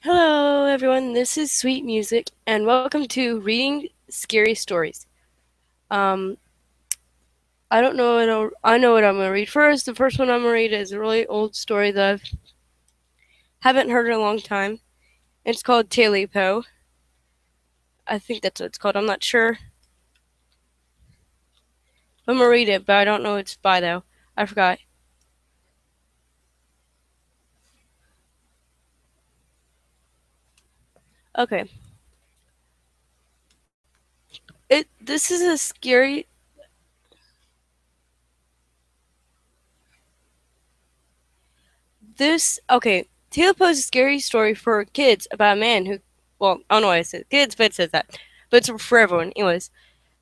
Hello, everyone. This is Sweet Music, and welcome to Reading Scary Stories. Um, I don't know I know what I'm gonna read first. The first one I'm gonna read is a really old story that I haven't heard in a long time. It's called Taily Po. I think that's what it's called. I'm not sure. I'm gonna read it, but I don't know what it's by though. I forgot. Okay. This is a scary. This okay. Taily Po is a scary story for kids about a man who. Well, I don't know why I said kids, but it says that. But it's for everyone. Anyways,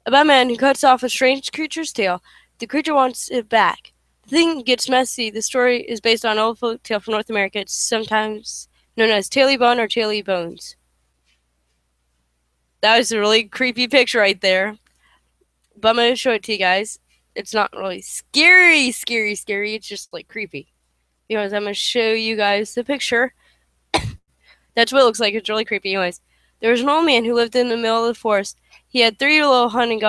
about a man who cuts off a strange creature's tail. The creature wants it back. The thing gets messy. The story is based on an old folk tale from North America. It's sometimes known as Taily Bone or Taily Bones. That was a really creepy picture right there. But I'm going to show it to you guys. It's not really scary. It's just like creepy. Because I'm going to show you guys the picture. That's what it looks like. It's really creepy. Anyways, there was an old man who lived in the middle of the forest. He had three little hunting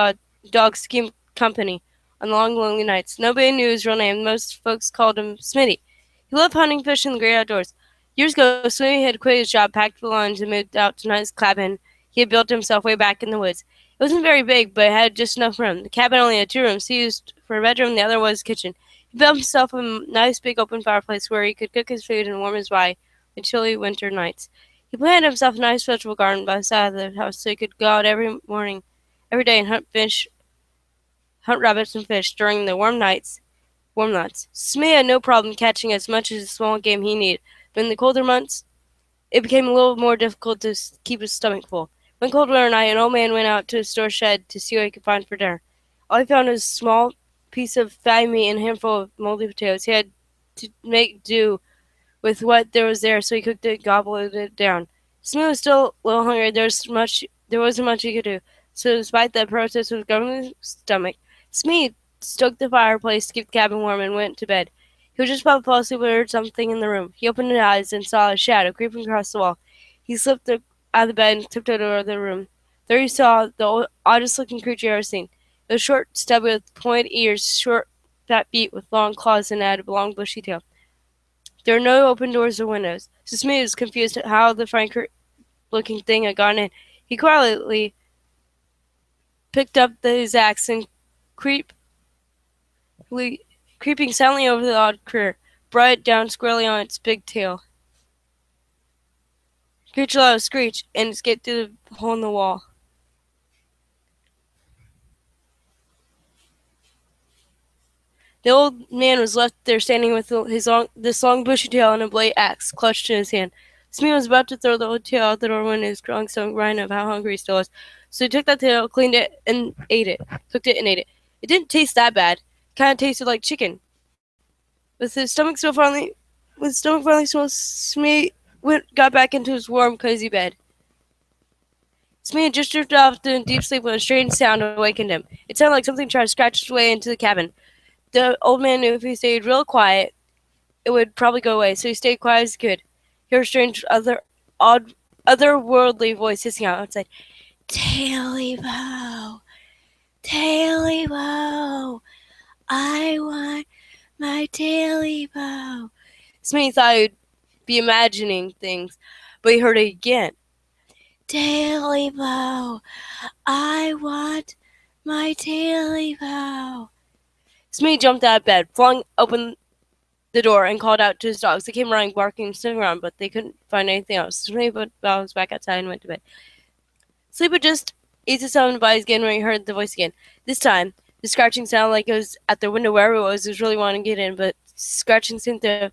dogs to keep company on long, lonely nights. Nobody knew his real name. Most folks called him Smitty. He loved hunting, fishing, and the great outdoors. Years ago, Smitty had quit his job, packed the lunch, and moved out to a nice cabin he had built himself way back in the woods. It wasn't very big, but it had just enough room. The cabin only had two rooms. He used for a bedroom, the other was his kitchen. He built himself a nice big open fireplace where he could cook his food and warm his body in chilly winter nights. He planted himself a nice vegetable garden by the side of the house so he could go out every morning, every day, and hunt rabbits and fish during the warm nights. Warm months. Smee had no problem catching as much as the small game he needed, but in the colder months, it became a little more difficult to keep his stomach full. One cold winter night, an old man went out to a store shed to see what he could find for dinner. All he found was a small piece of fatty meat and a handful of moldy potatoes. He had to make do with what there was there, so he cooked it, gobbled it down. Smee was still a little hungry. There wasn't much he could do. So, despite the protest of his grumbling stomach, Smee stoked the fireplace to keep the cabin warm and went to bed. He was just about to fall asleep when he heard something in the room. He opened his eyes and saw a shadow creeping across the wall. He slipped out of the bed and tiptoed over the room. There he saw the oddest-looking creature you ever seen. It was short, stubby, with pointed ears, short, fat feet with long claws, and had a long, bushy tail. There were no open doors or windows. So Smee was confused at how the frank-looking thing had gotten in. He quietly picked up his axe and creep, creeping silently over the odd critter, brought it down squarely on its big tail. The creature let out a screech and escaped through the hole in the wall. The old man was left there standing with this long bushy tail and a blade axe clutched in his hand. Smee was about to throw the old tail out the door when his growing stomach reminded him of how hungry he still was. So he took that tail, cleaned it, and ate it. Cooked it and ate it. It didn't taste that bad. It kind of tasted like chicken. With his stomach still finally, with his stomach finally full, Smee got back into his warm, cozy bed. Smee had just drifted off to deep sleep when a strange sound awakened him. It sounded like something tried to scratch its way into the cabin. The old man knew if he stayed real quiet, it would probably go away, so he stayed quiet as he could. He heard a strange, otherworldly voice hissing out outside. Taily Bo! Taily Bo! I want my Taily Bo! Smee thought he would be imagining things, but he heard it again. Taily Bo! I want my Taily Bo! Smee jumped out of bed, flung open the door, and called out to his dogs. They came running, barking, sniffing around, but they couldn't find anything else. Smee put the dogs back outside and went to bed. Sleep had just eased itself into bodies again when he heard the voice again. This time, the scratching sounded like it was at the window wherever it was. It was really wanting to get in, but scratching seemed to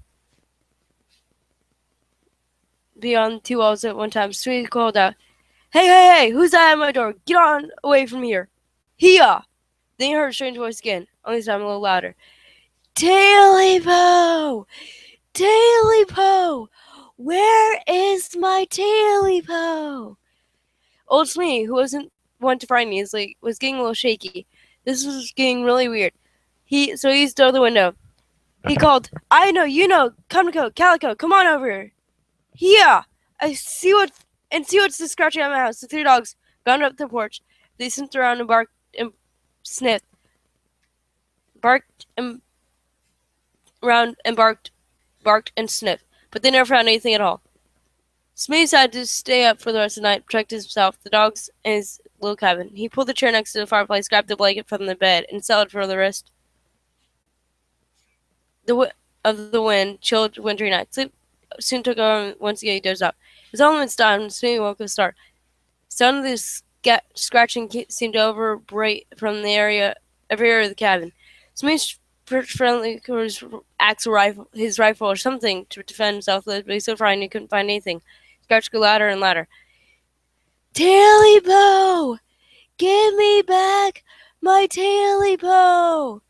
be on two walls at one time. Smee called out, hey, who's that at my door? Get on away from here. Hee-haw! Then he heard a strange voice again, only this time a little louder. Taily Po! Taily Po! Where is my Taily Po? Old Smee, who wasn't one to frighten easily, was getting a little shaky. This was getting really weird. So he stood at the window. He called, I know, you know, Calico, come on over here. Yeah! see what's the scratching at my house. The 3 dogs bounded up the porch. They sniffed around and barked and sniffed, barked and around and barked and sniffed, but they never found anything at all. Smee decided to stay up for the rest of the night, protect himself, the dogs, and his little cabin. He pulled the chair next to the fireplace, grabbed the blanket from the bed, and settled for the rest of the wind, chilled wintry night. Sleep soon took over. Once again, he dozed off. His elements died, and Smee woke with a start. Sound of the scratching seemed to overbreak from the every area of the cabin. Smee friendly his rifle or something to defend himself, but he was so frightened he couldn't find anything. Scratch grew louder and louder. Taily-po! Give me back my Taily-po!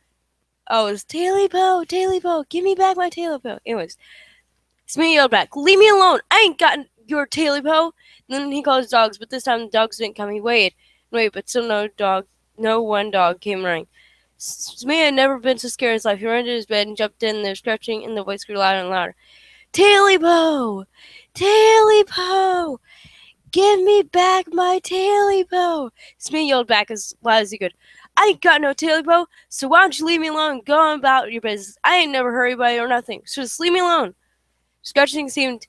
Oh, it's Taily-po, Taily-po, give me back my Taily-po. Anyways, Smee yelled back, leave me alone, I ain't got your Taily-po. Then he called his dogs, but this time the dogs didn't come. He waited, but still no one dog came running. Smee had never been so scared in his life. He ran into his bed and jumped in there, scratching, and the voice grew louder and louder. Taily-po! Taily-po! Give me back my Taily-po! Smee yelled back as loud as he could. I ain't got no Taily-po, so why don't you leave me alone and go on about your business? I ain't never hurt anybody or nothing, so just leave me alone. Scratching seemed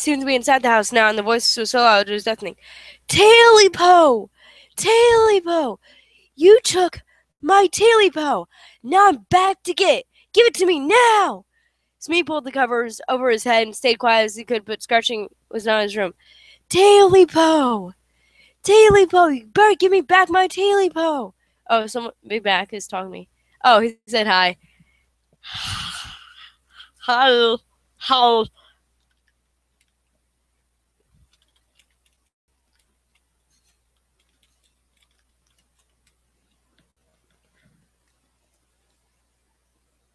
to be inside the house now, and the voice was so loud it was deafening. Taily-po! Taily-po! You took my Taily-po! Now I'm back to get it! Give it to me now! Smee pulled the covers over his head and stayed quiet as he could, but Scratching was not in his room. Taily-po! Taily-po! You better give me back my Taily-po! Oh, someone big back is talking to me. Oh, he said hi. Hello. How?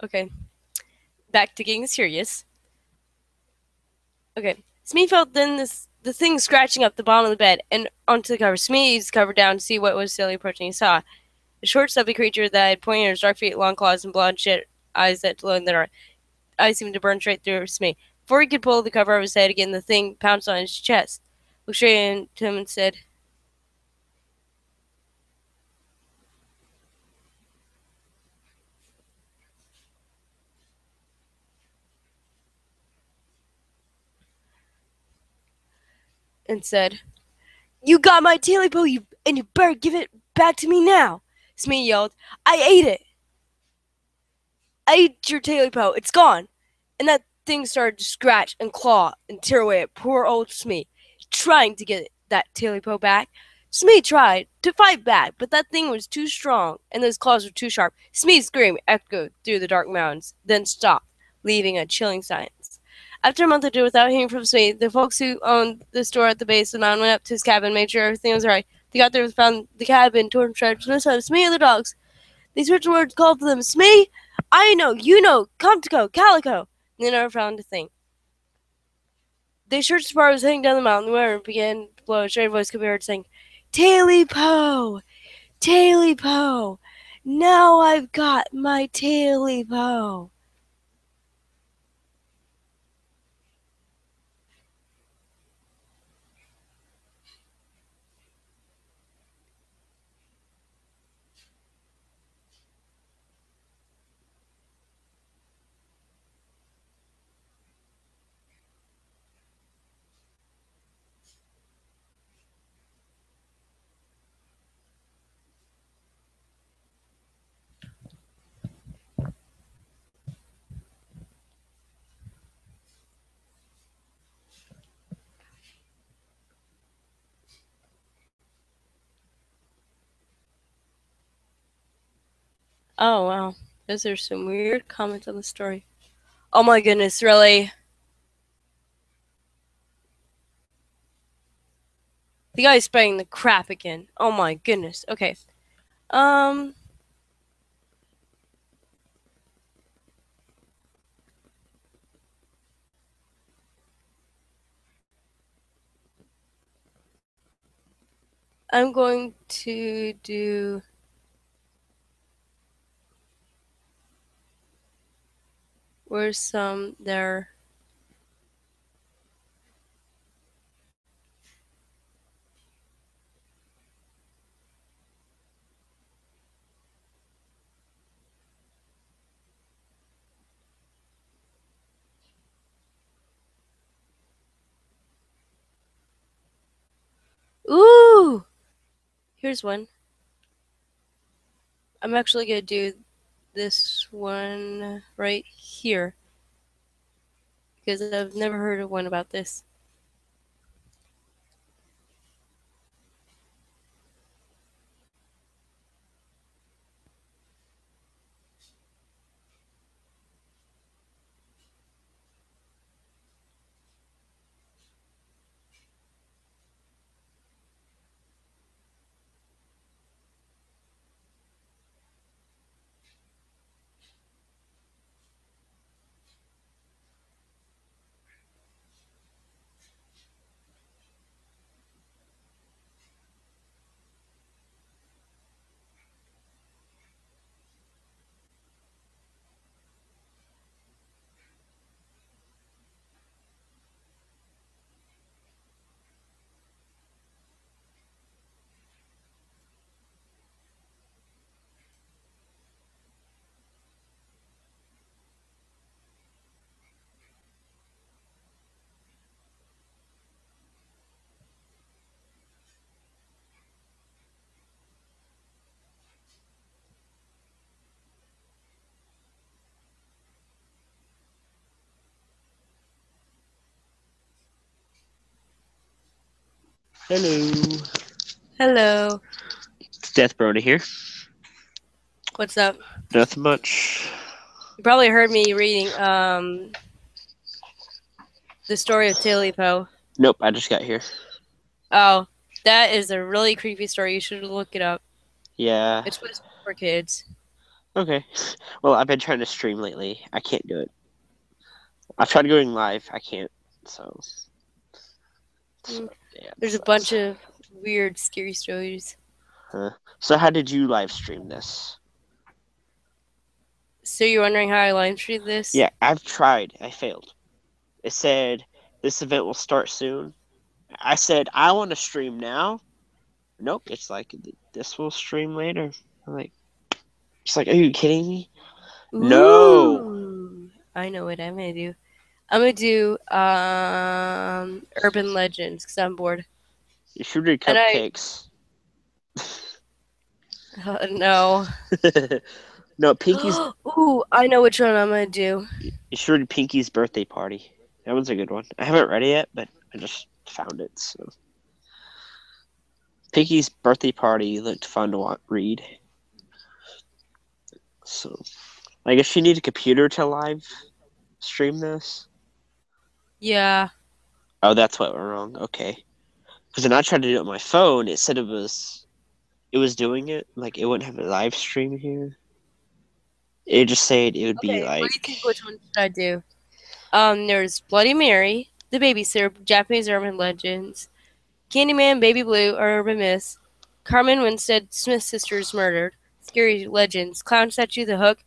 Okay. Back to getting serious. Okay. Smee felt then the thing scratching up the bottom of the bed and onto the cover. Smee's covered down to see what was slowly approaching. He saw a short, stubby creature that had pointy dark feet, long claws, and bloodshot eyes that glowed in the dark. Eyes seemed to burn straight through Smee. Before he could pull the cover over his head again, the thing pounced on his chest, looked straight into him, and said, "You got my Taily-po, and you better give it back to me now!" Smee yelled. "I ate it! I ate your Taily-po! It's gone!" And that thing started to scratch and claw and tear away at poor old Smee, trying to get that Taily-po back. Smee tried to fight back, but that thing was too strong, and those claws were too sharp. Smee's scream echoed through the dark mountains, then stopped, leaving a chilling silence. After a month or two without hearing from Smee, the folks who owned the store at the base of the mountain went up to his cabin, made sure everything was right. They got there and found the cabin torn to shreds, no sign of Smee or the dogs. These written words called for them, "Smee, I know, you know, Comtico, Calico." They never found a thing. They searched as far as heading down the mountain. The wind began to blow. A strange voice could be heard saying, "Taily-po! Taily-po! Now I've got my Taily-po!" Oh, wow. Those are some weird comments on the story. Oh my goodness, really? The guy's spraying the crap again. Oh my goodness. Okay. Um, I'm going to do Where's some there? Ooh! Here's one. I'm actually going to do this one right here because I've never heard of one about this. Hello. Hello. It's Death Brody here. What's up? Nothing much. You probably heard me reading the story of Tilly Poe. Nope, I just got here. Oh, that is a really creepy story. You should look it up. Yeah. It's supposed to be for kids. Okay. Well, I've been trying to stream lately. I can't do it. I've tried going live. I can't. So yeah, There's a sucks. bunch of weird, scary stories. So how did you live stream this? So you're wondering how I live streamed this? Yeah, I've tried. I failed. It said this event will start soon. I said I want to stream now. Nope, it's like this will stream later. I'm like, it's like, are you kidding me? No. Ooh, I know what I'm gonna do. I'm gonna do urban legends because I'm bored. You should do And I cupcakes. no. No, Pinky's. Ooh, I know which one I'm gonna do. You should read Pinky's Birthday Party. That one's a good one. I haven't read it yet, but I just found it. So Pinky's Birthday Party looked fun to read. So I guess you need a computer to live stream this. Yeah. Oh, that's what went wrong. Okay, because then I tried to do it on my phone. It said it was doing it like it wouldn't have a live stream here. It just said it would be Okay. What do you like. think? Which one should I do? There's Bloody Mary, The Babysitter, Japanese urban legends, Candyman, Baby Blue, or Urban Myths, Carmen Winstead, Smith sisters murdered, Scary Legends, Clown Statue, The Hook,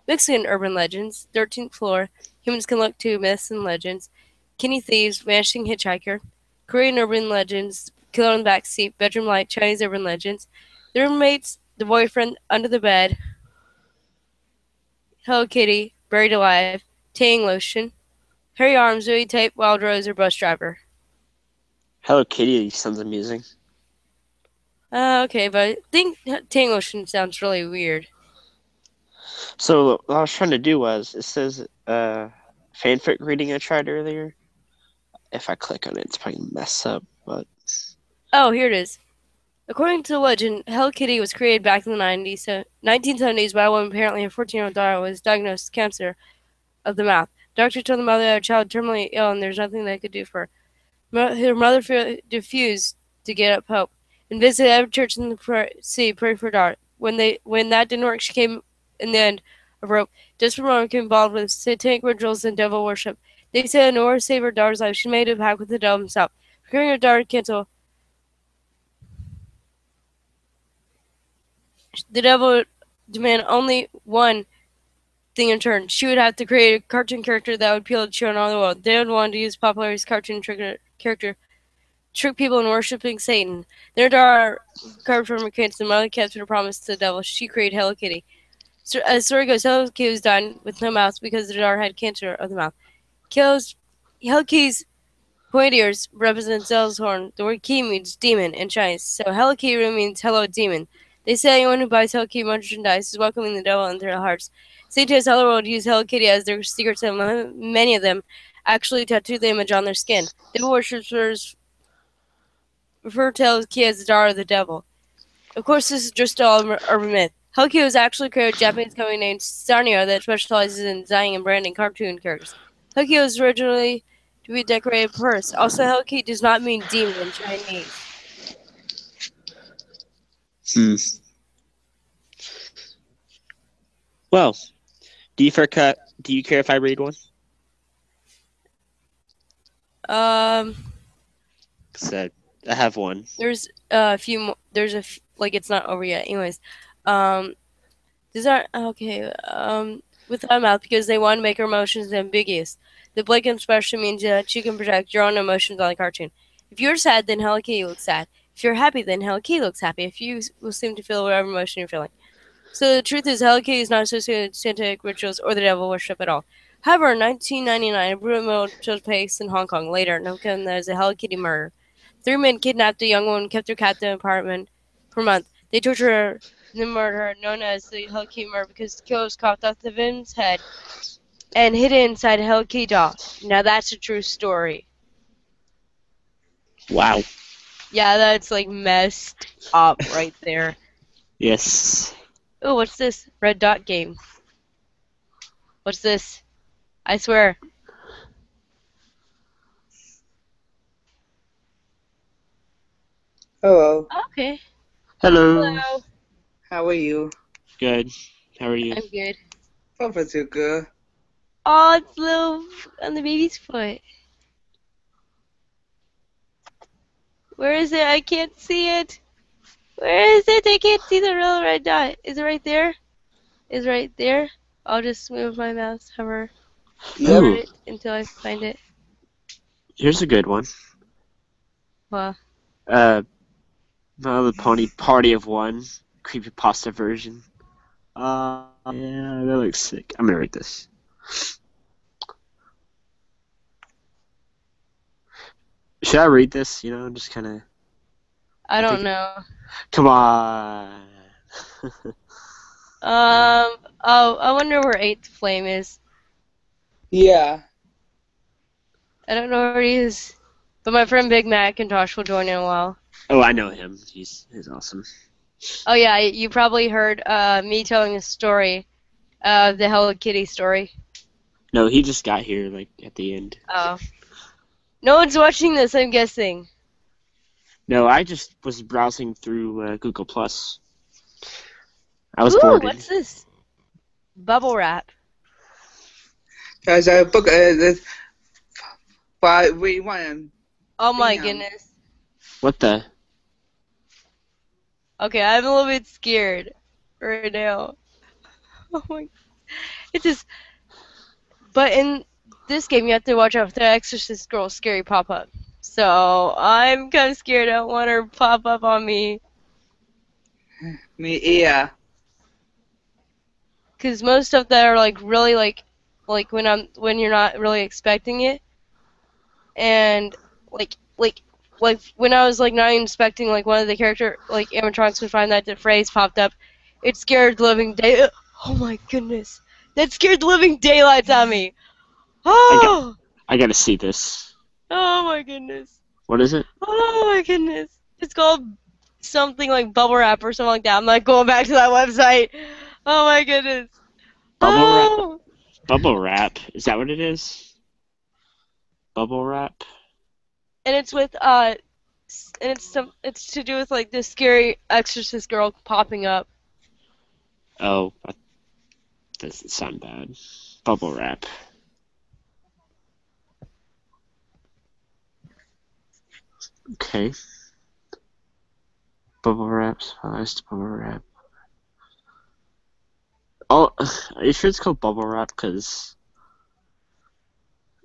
Mexican urban legends, 13th Floor, Humans Can Look Too, Myths and Legends, Kenny Thieves, Vanishing Hitchhiker, Korean urban legends, Killer in the Backseat, Bedroom Light, Chinese urban legends, The Roommates, The Boyfriend, Under the Bed, Hello Kitty, Buried Alive, Tang Lotion, Harry Arms, Zoe Tape, Wild Rose, or Bus Driver. Hello Kitty sounds amusing. Okay, but I think Tang Lotion sounds really weird. So what I was trying to do was it says fanfic reading I tried earlier. If I click on it, it's probably gonna mess up. But Oh, here it is. According to legend, Hello Kitty was created back in the 1970s by a woman apparently her 14-year-old daughter was diagnosed with cancer of the mouth. Doctor told the mother that her child terminally ill and there's nothing they could do for her. Her mother refused to get up hope and visited every church in the city praying for her daughter. When that didn't work, she came in the end of rope. Desperate woman became involved with satanic rituals and devil worship. They said in order to save her daughter's life, she made a pact with the devil himself, procuring her daughter to cancel. The devil demanded only one thing in turn. She would have to create a cartoon character that would appeal to children all over the world. They would want to use Popular's cartoon character trick people into worshipping Satan. Their daughter, carved from her kids, the mother kept her promise to the devil. She created Hello Kitty. So, as the story goes, Hello Kitty was dying with no mouth because the daughter had cancer of the mouth. Hello Kitty's pointed ears represent Zel's horn. The word key means demon in Chinese, so Hello Kitty really means hello demon. They say anyone who buys Hello Kitty merchandise is welcoming the devil into their hearts. Scientists all over the world use Hello Kitty as their secret symbol. Many of them actually tattoo the image on their skin. Devil worshippers refer to Hello Kitty as the daughter of the devil. Of course, this is just all urban myth. Hello Kitty was actually created by a Japanese company named Sanrio that specializes in designing and branding cartoon characters. Hello Kitty was originally to be a decorated purse. Also, Hello Kitty does not mean demon in Chinese. Well, do you care if I read one? Said I have one. There's a few more. It's not over yet. Anyways, these aren't okay. Without mouth because they want to make our emotions ambiguous. The blank expression means that you can project your own emotions on the cartoon. If you're sad, then Hello Kitty looks sad. If you're happy, then Hello Kitty looks happy. If you will seem to feel whatever emotion you're feeling. So the truth is, Hello Kitty is not associated with Santa rituals or the devil worship at all. However, in 1999, a brutal murder took place in Hong Kong. Later, known as the Hello Kitty murder. 3 men kidnapped a young woman, kept her captive in an apartment for a month. They tortured her and then murdered her, known as the Hello Kitty murder, because the killers carved off the victim's head and hid it inside a Hello Kitty doll. Now that's a true story. Wow. Yeah, that's like messed up right there. Yes. Oh, what's this? Red dot game. What's this? I swear. Hello. Okay. Hello. Hello. How are you? Good. How are you? I'm good. So far, so good. Oh, it's little on the baby's foot. Where is it? I can't see it. Where is it? I can't see the real red dot. Is it right there? Is it right there? I'll just move my mouse hover over Ooh. it until I find it. Here's a good one. Well, The Pony Party of One creepypasta version. Yeah, that looks sick. I'm gonna read this. Should I read this? You know, just kind of. I don't know. Come on. Oh, I wonder where Eighth Flame is. Yeah. I don't know where he is. But my friend Big Macintosh will join in a while. Oh, I know him. He's awesome. Oh yeah, you probably heard me telling a story, the Hello Kitty story. No, he just got here like at the end. Oh. No one's watching this, I'm guessing. No, I just was browsing through Google Plus. I was Ooh, bored. what's this? Bubble wrap. There's a book. This 5v1. Oh my Damn. goodness. What the? Okay, I'm a little bit scared right now. Oh my. It's just. But in this game, you have to watch out for the Exorcist girl's scary pop up. So I'm kind of scared. I don't want her to pop up on me. Me, yeah. Because most stuff that are like really like when you're not really expecting it, and like when I was like not even expecting like one of the character like animatronics would find that the phrase popped up, it scared the living day. Oh my goodness, that scared the living daylights out of me. Oh, I gotta see this. oh my goodness. What is it? Oh my goodness. It's called something like Bubble Wrap or something like that. I'm not going back to that website. Oh my goodness. Bubble wrap? Oh. Bubble wrap? Is that what it is? Bubble wrap? And it's with it's to do with like this scary exorcist girl popping up. Oh, that doesn't sound bad. Bubble wrap. Okay. Bubble wrap, supplies to bubble wrap. Oh, are you sure it's called bubble wrap? Cause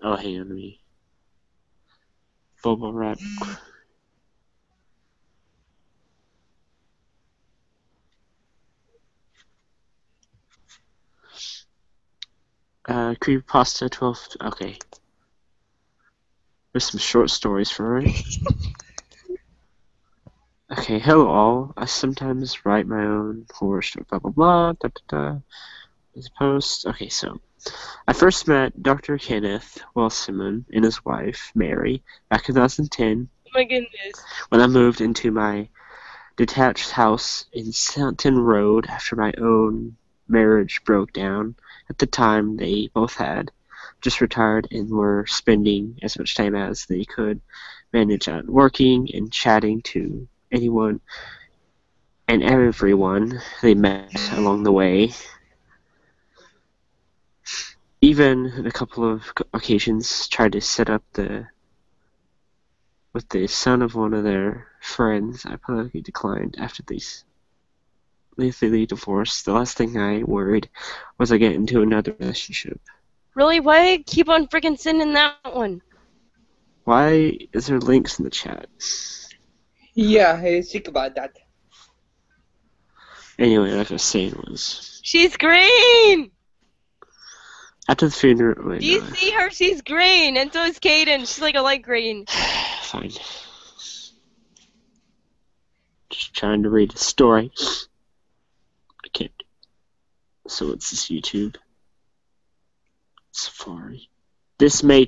oh, hang on to me. Bubble wrap. Creepypasta 12. Okay. There's some short stories for it. Okay, hello all. I sometimes write my own horror story. Blah blah blah. Da da da. This post. Okay, so I first met Dr. Kenneth Wilson and his wife Mary back in 2010 Oh my goodness. when I moved into my detached house in Southampton Road after my own marriage broke down. At the time, they both had just retired and were spending as much time as they could manage on working and chatting to anyone and everyone they met along the way. Even on a couple of occasions tried to set up with the son of one of their friends. I politely declined after these lethally divorced. The last thing I worried was I get into another relationship. Really? Why keep on freaking sending that one? Why is there links in the chat? Yeah, I think about that. Anyway, like I was saying was She's green! after the funeral. Wait, Do you no. see her? She's green, and so is Kaden. She's like a light green. Fine. Just trying to read a story. I can't. So it's this YouTube. Safari. This May.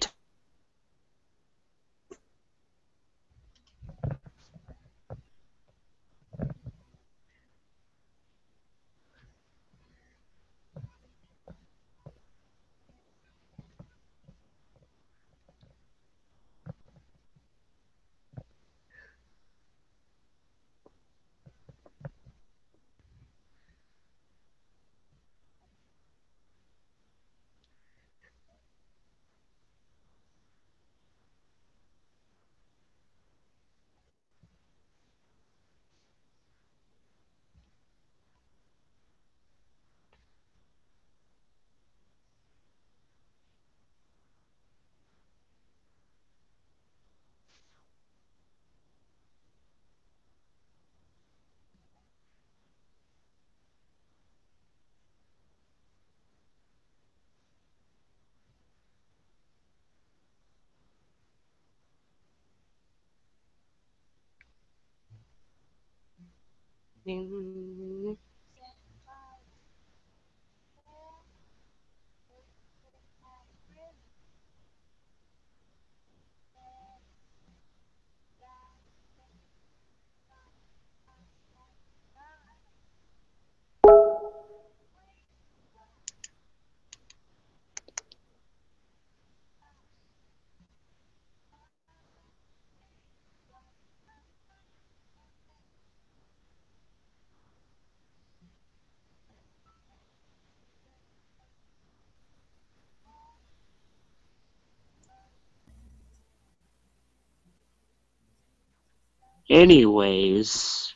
Anyways,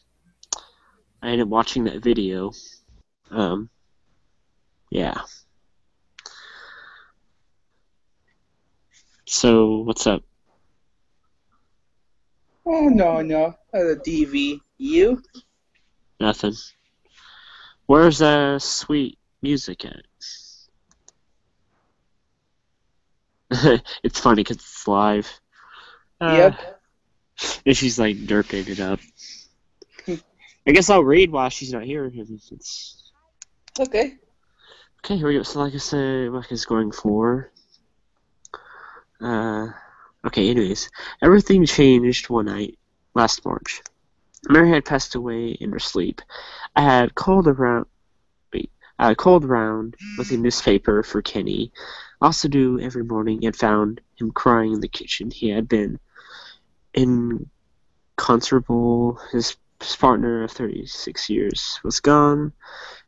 I ended up watching that video. Yeah. So, what's up? Oh no, the DV. You? Nothing. Where's sweet music at? It's funny because it's live. Yep. And she's like derping it up. I guess I'll read while she's not here. It's... Okay. Okay, here we go. So like I said, like is going for. Okay, anyways. Everything changed one night last March. Mary had passed away in her sleep. I had called around with a newspaper for Kenny. Also do every morning and found him crying in the kitchen. He had been inconsolable. His partner of 36 years was gone.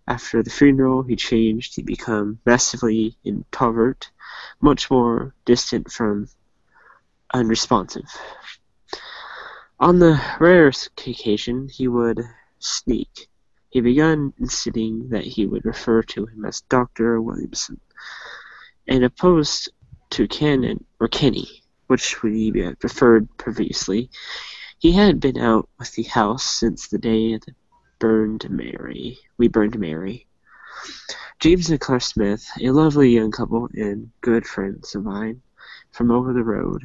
After the funeral, he changed. He became massively introvert, much more distant from unresponsive. On the rarest occasion, he would sneak He began insisting that he would refer to him as Dr. Williamson, and opposed to Cannon or Kenny, which we had preferred previously. He had been out with the house since the day that we burned Mary. James and Claire Smith, a lovely young couple and good friends of mine from over the road,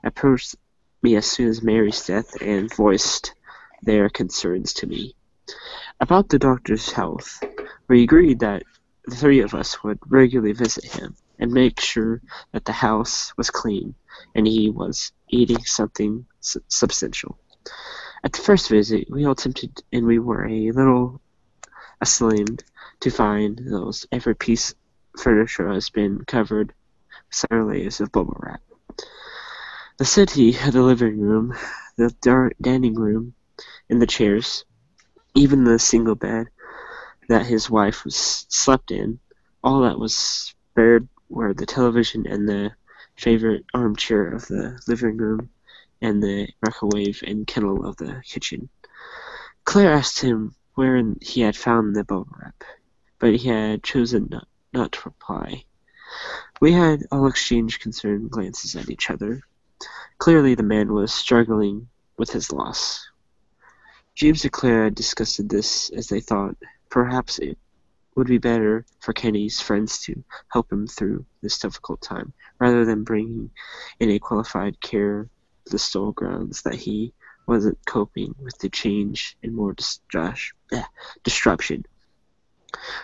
approached me as soon as Mary's death and voiced their concerns to me about the doctor's health. We agreed that the three of us would regularly visit him and make sure that the house was clean and he was eating something substantial. At the first visit, we all tempted and we were a little ashamed to find those every piece of furniture has been covered with several layers of bubble wrap. The settee of the living room, the dining room, and the chairs, even the single bed that his wife slept in, all that was spared were the television and the favorite armchair of the living room and the microwave and kettle of the kitchen. Claire asked him where he had found the bubble wrap, but he had chosen not to reply. We had all exchanged concerned glances at each other. Clearly the man was struggling with his loss. James and Claire had discussed this as they thought perhaps it would be better for Kenny's friends to help him through this difficult time, rather than bringing in a qualified care to the sole grounds that he wasn't coping with the change and more disruption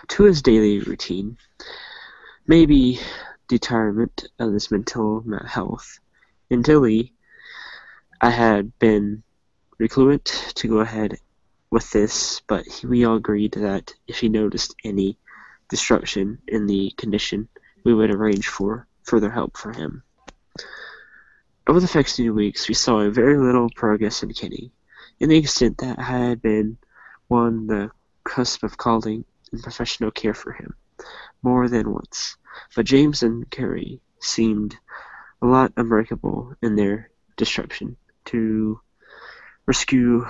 to his daily routine, maybe detriment of his mental health. Until I had been reluctant to go ahead with this, but we all agreed that if he noticed any disruption in the condition, we would arrange for further help for him. Over the next few weeks, we saw a very little progress in Kenny, in the extent that I had been on the cusp of calling in professional care for him, more than once. But James and Carrie seemed a lot unbreakable in their disruption to rescue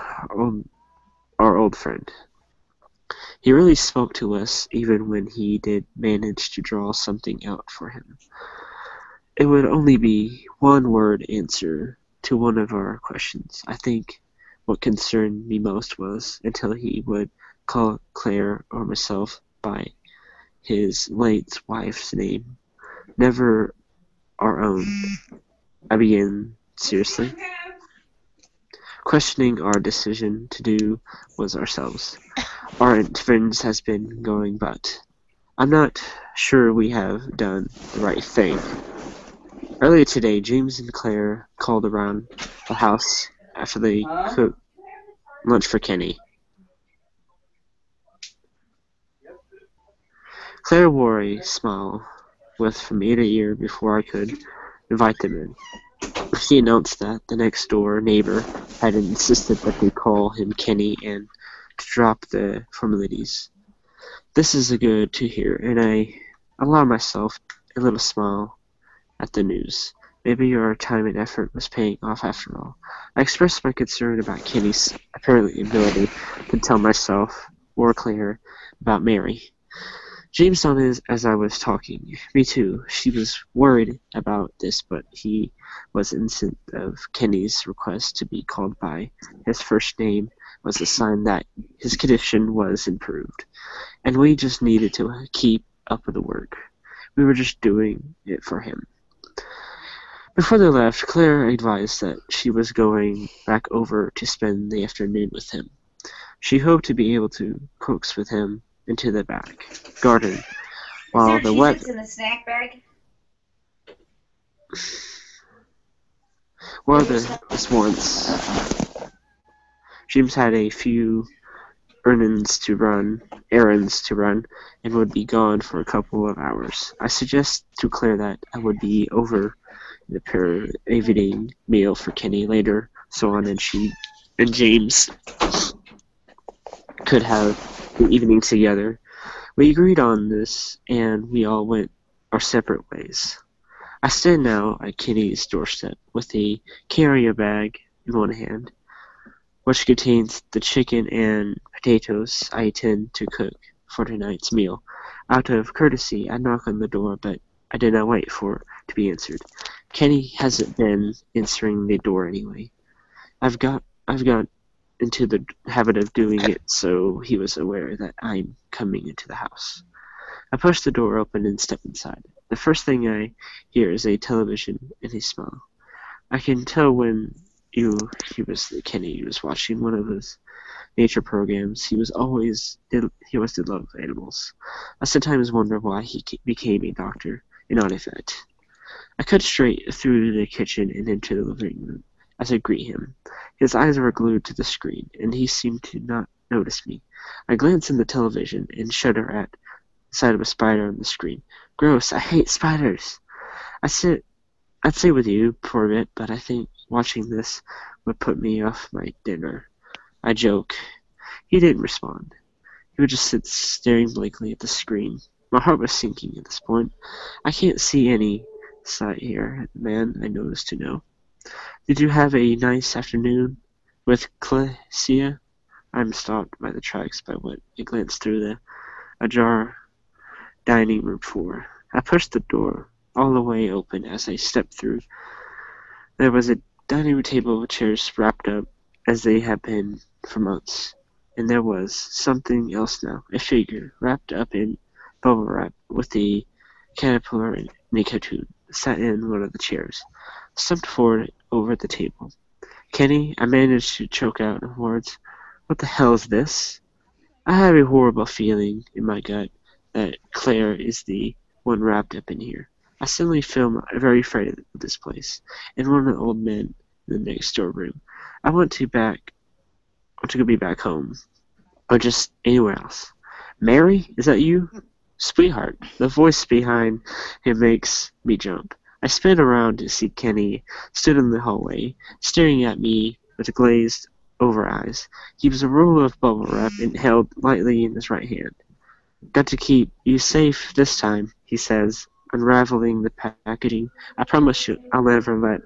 our old friend. He really spoke to us even when he did manage to draw something out for him. It would only be one word answer to one of our questions. I think what concerned me most was until he would call Claire or myself by his late wife's name, never our own. I began seriously questioning our decision to do was ourselves. Our interference has been going, but I'm not sure we have done the right thing. Earlier today, James and Claire called around the house after they cooked lunch for Kenny. Claire wore a smile from ear to ear before I could invite them in. She announced that the next-door neighbor had insisted that they call him Kenny and to drop the formalities. This is good to hear, and I allow myself a little smile at the news. Maybe our time and effort was paying off after all. I expressed my concern about Kenny's apparent ability to tell myself or Claire about Mary. James on his as I was talking. Me too. She was worried about this, but he was innocent of Kenny's request to be called by his first name was a sign that his condition was improved, and we just needed to keep up with the work. We were just doing it for him. Before they left, Claire advised that she was going back over to spend the afternoon with him. She hoped to be able to coax with him into the back garden while the wet in the snack bag? Well, there was once. James had a few errands to run, and would be gone for a couple of hours. I suggested to Claire that I would be over in the evening meal for Kenny later, so on, and she and James could have the evening together. We agreed on this, and we all went our separate ways. I stand now at Kenny's doorstep with a carrier bag in one hand, which contains the chicken and potatoes I intend to cook for tonight's meal. Out of courtesy, I knock on the door, but I did not wait for it to be answered. Kenny hasn't been answering the door anyway. I've got into the habit of doing it so he was aware that I'm coming into the house. I push the door open and step inside. The first thing I hear is a television and a smile. I can tell when Kenny was watching one of his nature programs. He always did love animals. I sometimes wonder why he became a doctor and not a vet. I cut straight through the kitchen and into the living room as I greet him. His eyes were glued to the screen, and he seemed to not notice me. I glance in the television and shudder at the sight of a spider on the screen. Gross, I hate spiders. I'd sit with you for a bit, but I think watching this would put me off my dinner. I joke. He didn't respond. He would just sit staring blankly at the screen. My heart was sinking at this point. I can't see any sight here, man, I noticed to know. Did you have a nice afternoon with Clesia? I'm stopped by the tracks by what I glanced through the ajar dining room floor. I pushed the door all the way open as I stepped through. There was a dining room table with chairs wrapped up as they had been for months. And there was something else now, a figure wrapped up in bubble wrap with a caterpillar and a cartoon sat in one of the chairs, slumped forward over the table. Kenny, I managed to choke out words. What the hell is this? I have a horrible feeling in my gut that Claire is the one wrapped up in here. I suddenly feel very afraid of this place, and one of the old men in the next door room. I want to go be back home, or just anywhere else. Mary, is that you? Sweetheart, the voice behind him makes me jump. I spin around to see Kenny stood in the hallway, staring at me with glazed over eyes. He was a roll of bubble wrap and held lightly in his right hand. Got to keep you safe this time, he says, unraveling the packaging. I promise you I'll never let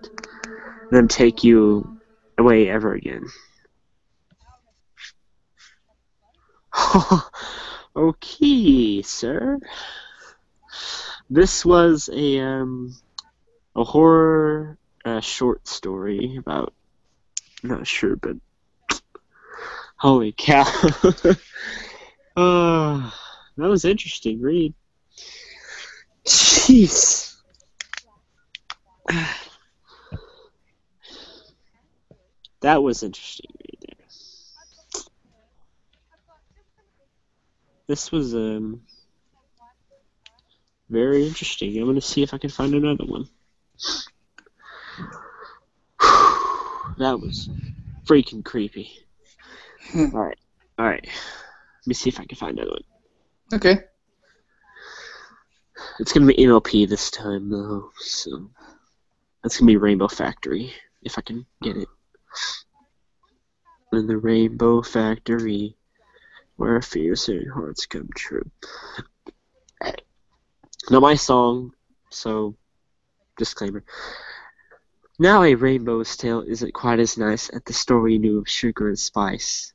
them take you away ever again. Okay, sir. This was a horror short story about, I'm not sure, but holy cow. That was interesting read. Jeez. That was interesting read there. This was very interesting. I'm gonna see if I can find another one. That was freaking creepy. Alright. Let me see if I can find another one. Okay. It's gonna be MLP this time though, so that's gonna be Rainbow Factory, if I can get it. In the Rainbow Factory, where fears and hearts come true. Not my song, so disclaimer. Now a rainbow's tale isn't quite as nice as the story you knew of sugar and spice.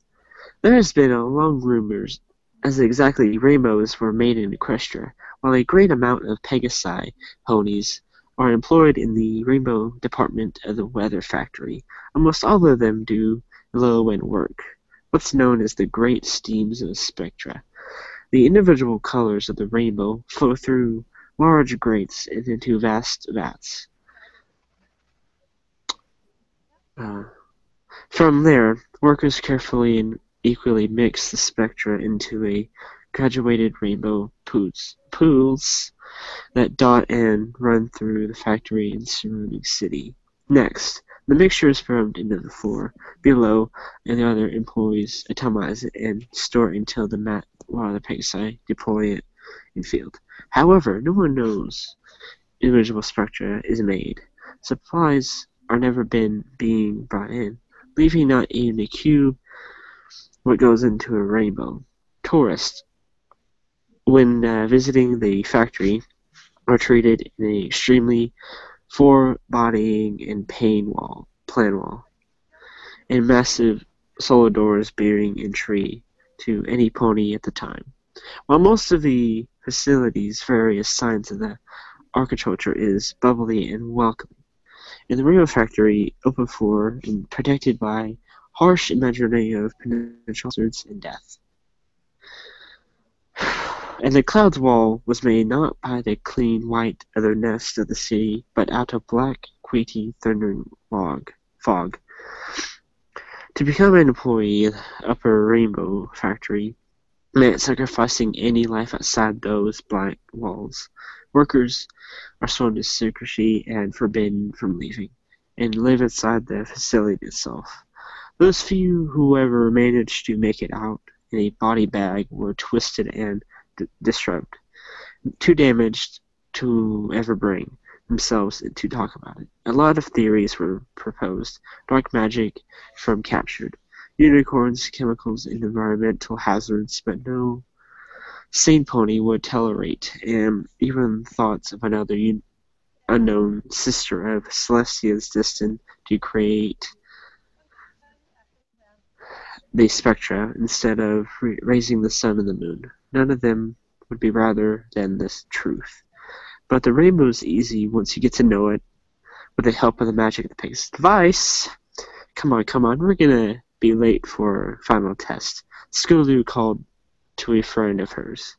There has been a long rumors as exactly rainbows were made in Equestria, while a great amount of Pegasi ponies are employed in the rainbow department of the weather factory. Almost all of them do low-end work, what's known as the great steams of spectra. The individual colors of the rainbow flow through large grates and into vast vats. From there, workers carefully and equally mix the spectra into a graduated rainbow pools that dot and run through the factory and surrounding city. Next, the mixture is pumped into the floor below, and the other employees atomize it and store it until the mat while the Pegasi deploy it in field. However, no one knows individual spectra is made. Supplies are never being brought in, leaving not even a cube what goes into a rainbow. Tourists, when visiting the factory, are treated in an extremely foreboding and plan wall, and massive solo doors bearing entry to any pony at the time. While most of the facility's various signs of the architecture is bubbly and welcoming, in the Rainbow Factory, open for and protected by harsh imagery of potential hazards and death. And the cloud's wall was made not by the clean white of the nest of the city, but out of black, queasy, thundering fog. To become an employee of the Upper Rainbow Factory meant sacrificing any life outside those black walls. Workers are sworn to secrecy and forbidden from leaving, and live inside the facility itself. Those few who ever managed to make it out in a body bag were twisted and disrupted, too damaged to ever bring themselves to talk about it. A lot of theories were proposed. Dark magic from captured, unicorns, chemicals, and environmental hazards, but no sane pony would tolerate, and even thoughts of another unknown sister of Celestia's destined to create the spectra instead of raising the sun and the moon. None of them would be rather than this truth. But the rainbow's easy once you get to know it, with the help of the magic of the Pegasus device. Come on, we're gonna be late for our final test. Scootaloo called to a friend of hers.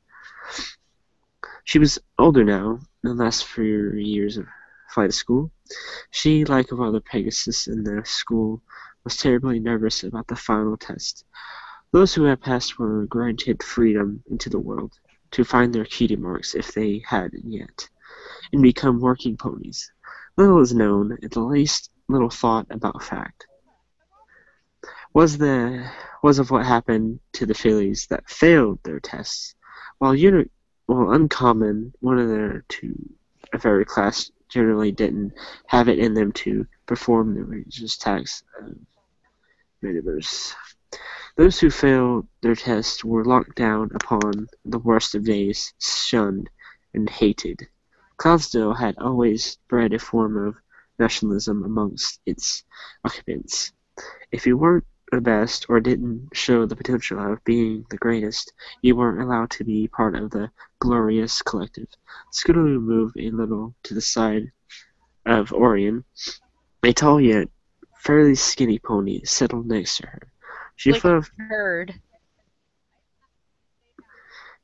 She was older now, in the last few years of flight school. She, like of other Pegasus in the school, was terribly nervous about the final test. Those who had passed were granted freedom into the world, to find their cutie marks if they hadn't yet, and become working ponies. Little is known, at the least little thought about fact, was of what happened to the fillies that failed their tests. While uncommon, one of their of every class generally didn't have it in them to perform the religious tasks of maneuvers. Those who failed their test were locked down upon the worst of days, shunned and hated. Cloudsdale had always bred a form of nationalism amongst its occupants. If you weren't the best or didn't show the potential of being the greatest, you weren't allowed to be part of the glorious collective. Scootaloo moved a little to the side of Orion. A tall yet fairly skinny pony settled next to her.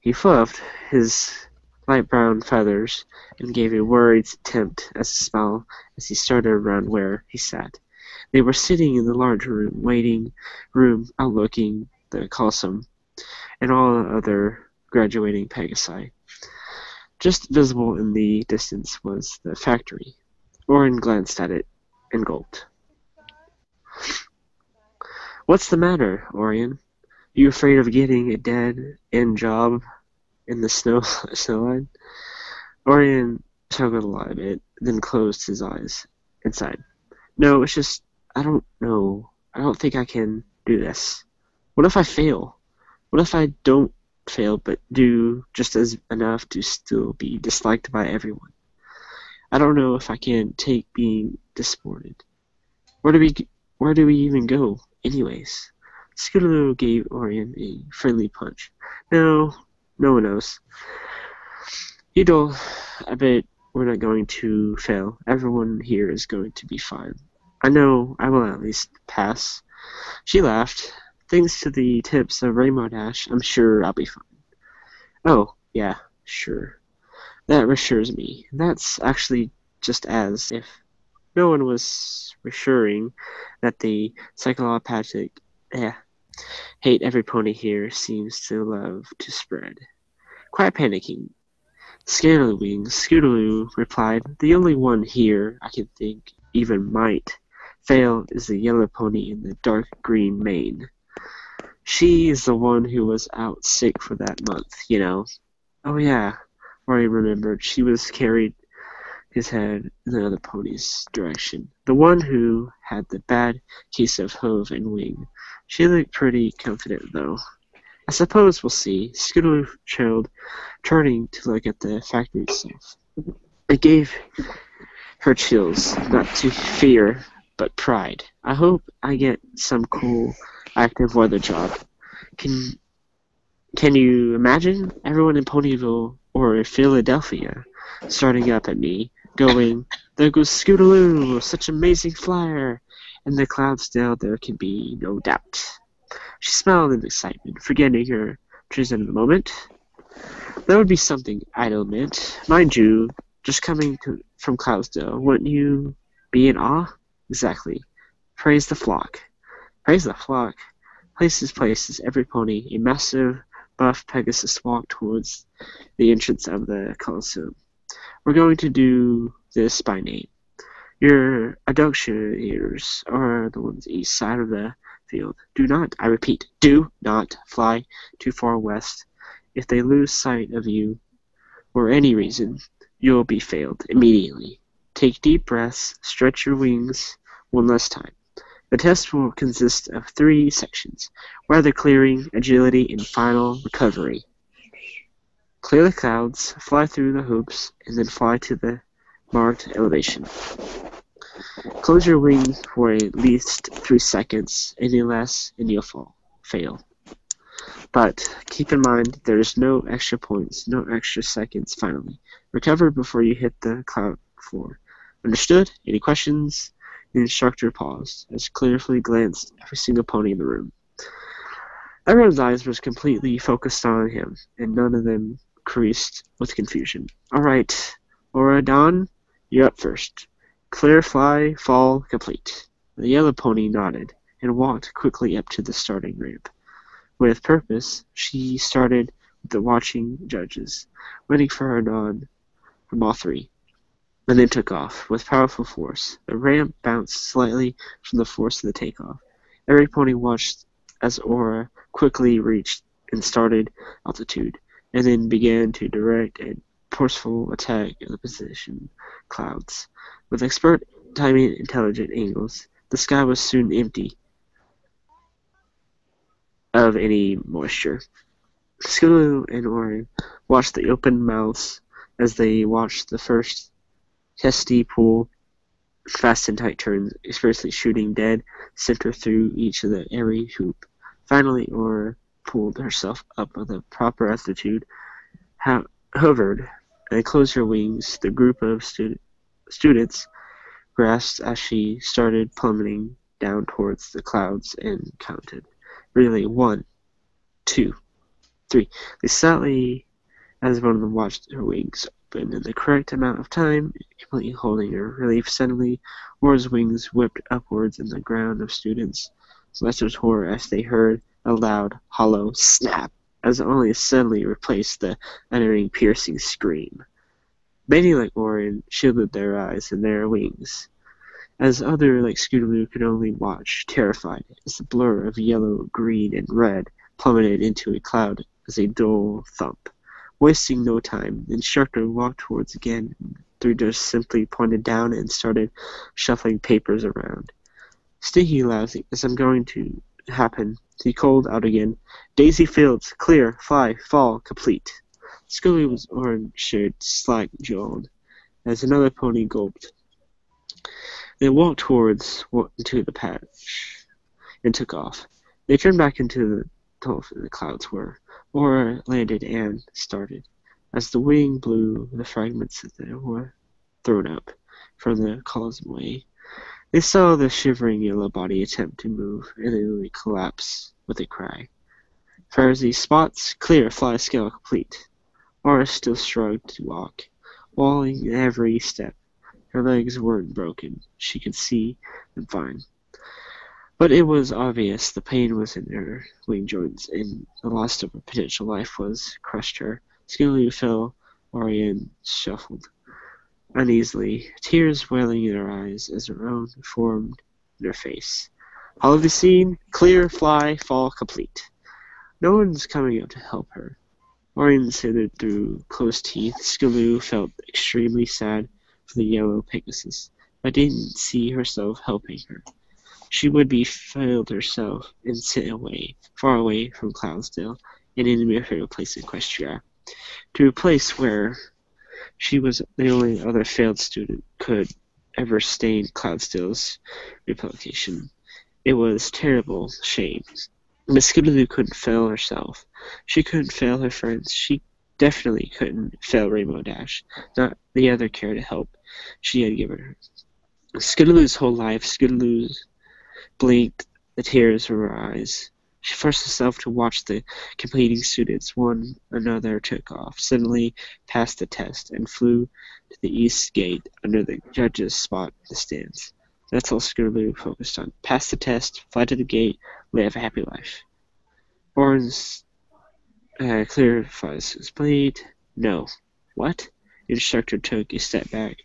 He fluffed his light brown feathers and gave a worried attempt at a smile as he started around where he sat. They were sitting in the large waiting room overlooking the Colosseum and all other graduating Pegasi. Just visible in the distance was the factory. Orion glanced at it and gulped. "What's the matter, Orion? You afraid of getting a dead-end job in the snow line?" Orion chuckled a little bit, then closed his eyes and sighed. "No, it's just, I don't know. I don't think I can do this. What if I fail? What if I don't fail but do just as enough to still be disliked by everyone? I don't know if I can take being disappointed. Where do we even go, anyways?" Scootaloo gave Orion a friendly punch. "No one knows. I bet we're not going to fail. Everyone here is going to be fine. I know I will at least pass." She laughed. "Thanks to the tips of Rainbow Dash, I'm sure I'll be fine." "Oh, yeah, sure. That reassures me. That's actually just as if no one was reassuring that the psychopathic hate every pony here seems to love to spread." Quite panicking, Scootaloo replied, "The only one here I can think even might fail is the yellow pony in the dark green mane. She is the one who was out sick for that month, you know." "Oh yeah," Rory remembered. She was carried his head in the other pony's direction. "The one who had the bad case of hoof and wing. She looked pretty confident, though. I suppose we'll see." Scootaloo chilled, turning to look at the factory itself. It gave her chills, not to fear, but pride. "I hope I get some cool active weather job. Can Can you imagine everyone in Ponyville or Philadelphia starting up at me, going, "There goes Scootaloo, such amazing flyer!" In the Cloudsdale there can be no doubt. She smiled in excitement, forgetting her treason in the moment. That would be something, I'd admit. Mind you, just coming from Cloudsdale, wouldn't you be in awe? Exactly. Praise the flock. Praise the flock. Places, every pony, a massive buff Pegasus walked towards the entrance of the Colosseum. We're going to do this by name. Your adductioneers are the ones east side of the field. Do not, I repeat, do not fly too far west. If they lose sight of you for any reason, you'll be failed immediately. Take deep breaths, stretch your wings one last time. The test will consist of 3 sections: weather clearing, agility, and final recovery. Clear the clouds, fly through the hoops, and then fly to the marked elevation. Close your wings for at least 3 seconds, any less, and you'll fail. But keep in mind, there is no extra points, no extra seconds finally. Recover before you hit the cloud floor. Understood? Any questions? The instructor paused, as carefully glanced at every single pony in the room. Everyone's eyes were completely focused on him, and none of them creased with confusion. All right, Laura Dawn, you're up first. Clear, fly, fall, complete. The yellow pony nodded, and walked quickly up to the starting ramp. With purpose, she started with the watching judges, waiting for her nod from all 3. And then took off, with powerful force. The ramp bounced slightly from the force of the takeoff. Every pony watched as Aura quickly reached and started altitude, and then began to direct a forceful attack at the position clouds. With expert timing and intelligent angles, the sky was soon empty of any moisture. Scootaloo and Aura watched the open mouths as they watched the first testy pool fast and tight turns, expressly shooting dead center through each of the every hoop. Finally, Aura pulled herself up with a proper altitude, hovered, and closed her wings. The group of students grasped as she started plummeting down towards the clouds and counted. Really, 1, 2, 3. They silently, as one of them watched her wings open in the correct amount of time, completely holding her relief. Suddenly, Aura's wings whipped upwards, and the ground of students' Lester's horror as they heard a loud, hollow snap, as only suddenly replaced the unerring, piercing scream. Many, like Orin, shielded their eyes and their wings, as others, like Scootaloo, could only watch, terrified, as the blur of yellow, green, and red plummeted into a cloud as a dull thump. Wasting no time, the instructor walked towards again. The just simply pointed down and started shuffling papers around. Stinky lousy, as I'm going to happen, he called out again, "Daisy Fields, clear, fly, fall, complete." Scully was orange-shirted, slack-jawed, as another pony gulped. They walked towards into the patch and took off. They turned back into the clouds where Aura landed and started. As the wind blew the fragments that were thrown up from the Colosseum way, they saw the shivering yellow body attempt to move and then collapse with a cry. Fairzy spots, clear, fly, scale, complete. Aura still struggled to walk, walling every step. Her legs weren't broken. She could see them fine. But it was obvious the pain was in her wing joints, and the loss of her potential life was crushed her. Scootaloo fell, Orion shuffled uneasily, tears welling in her eyes as her own formed in her face. All of the scene, clear, fly, fall, complete. No one's coming up to help her. Orion slithered through closed teeth. Scootaloo felt extremely sad for the yellow Pegasus, but didn't see herself helping her. She would be failed herself and sent away, far away from Cloudsdale, and in a favorite place in Equestria, to a place where she was the only other failed student could ever stain Cloudsdale's reputation. It was terrible shame. Miss Scootaloo couldn't fail herself. She couldn't fail her friends. She definitely couldn't fail Rainbow Dash, not the other care to help she had given her. Scootaloo's whole life, Scootaloo blinked, the tears from her eyes. She forced herself to watch the completing students one another took off, suddenly passed the test, and flew to the east gate under the judge's spot in the stands. That's all Scootaloo focused on. Pass the test, fly to the gate, live a happy life. Orange clarifies his blade. No. What? The instructor took a step back.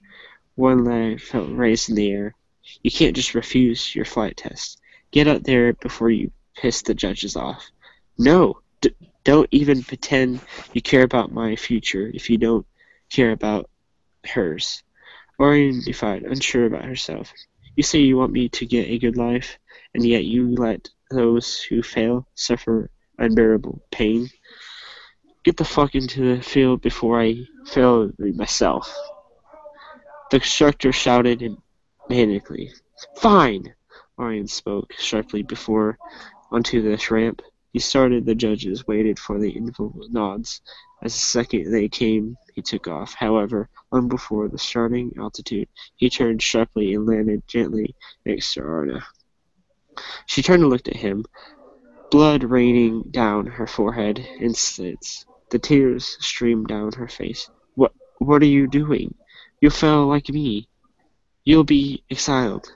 One leg felt raised in the air. You can't just refuse your flight test. Get up there before you piss the judges off. No! Don't even pretend you care about my future if you don't care about hers. Orion defied, unsure about herself. You say you want me to get a good life, and yet you let those who fail suffer unbearable pain. Get the fuck into the field before I fail myself. The instructor shouted manically. Fine! Orion spoke sharply before onto the ramp. He started. The judges waited for the inevitable nods. As the second they came, he took off. However, long before the starting altitude, he turned sharply and landed gently next to Arna. She turned and looked at him, blood raining down her forehead in slits. The tears streamed down her face. What are you doing? You fell like me. You'll be exiled.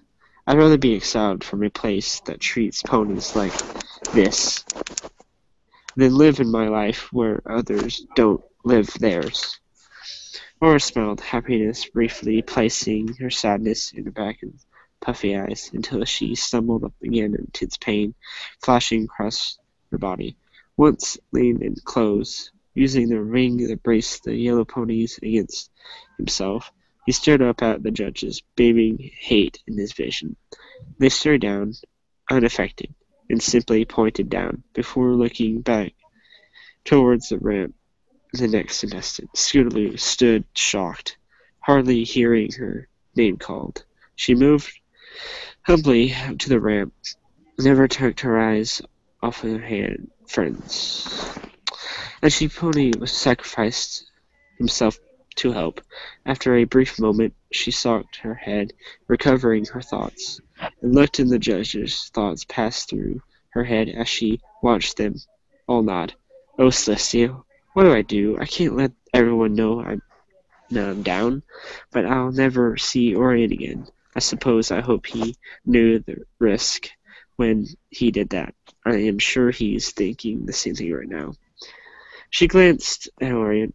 I'd rather be exiled from a place that treats ponies like this than live in my life where others don't live theirs. Aura smiled, happiness briefly placing her sadness in her back and puffy eyes, until she stumbled up again into its pain, flashing across her body. Once leaned in close, using the ring that braced the yellow ponies against himself. He stared up at the judges, beaming hate in his vision. They stared down, unaffected, and simply pointed down, before looking back towards the ramp. The next contestant, Scootaloo, stood shocked, hardly hearing her name called. She moved humbly up to the ramp, never took her eyes off her friends. And she pony was sacrificed himself to help. After a brief moment, she shook her head, recovering her thoughts, and looked in the judges. Thoughts passed through her head as she watched them all nod. Oh, Celestia, what do? I can't let everyone know I'm down, but I'll never see Orion again. I hope he knew the risk when he did that. I am sure he's thinking the same thing right now. She glanced at Orion.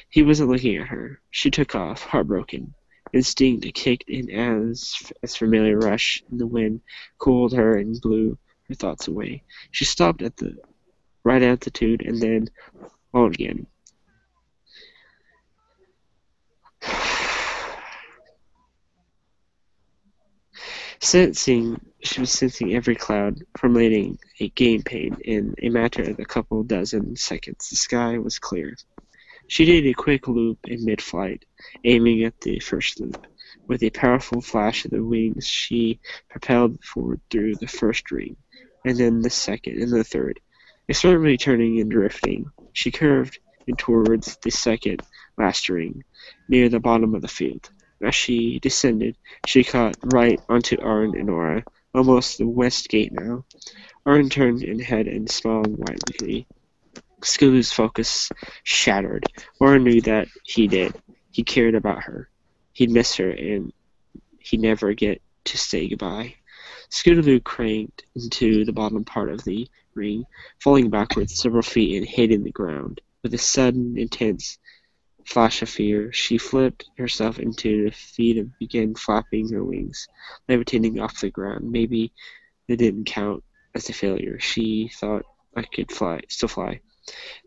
He wasn't looking at her. She took off, heartbroken. Instinct kicked in as familiar rush in the wind cooled her and blew her thoughts away. She stopped at the right altitude and then on again. She was sensing every cloud formulating a game pane in a matter of a couple dozen seconds. The sky was clear. She did a quick loop in mid-flight, aiming at the first loop. With a powerful flash of the wings, she propelled forward through the first ring, and then the second and the third. Expertly turning and drifting, she curved in towards the second last ring, near the bottom of the field. As she descended, she caught right onto Arn and Aura, almost the west gate now. Arn turned and head and smiled widely. Scootaloo's focus shattered. Aura knew that he did. He cared about her. He'd miss her, and he'd never get to say goodbye. Scootaloo cranked into the bottom part of the ring, falling backwards several feet and hitting the ground. With a sudden, intense flash of fear, she flipped herself into the feet and began flapping her wings, levitating off the ground. Maybe it didn't count as a failure. She thought I could still fly.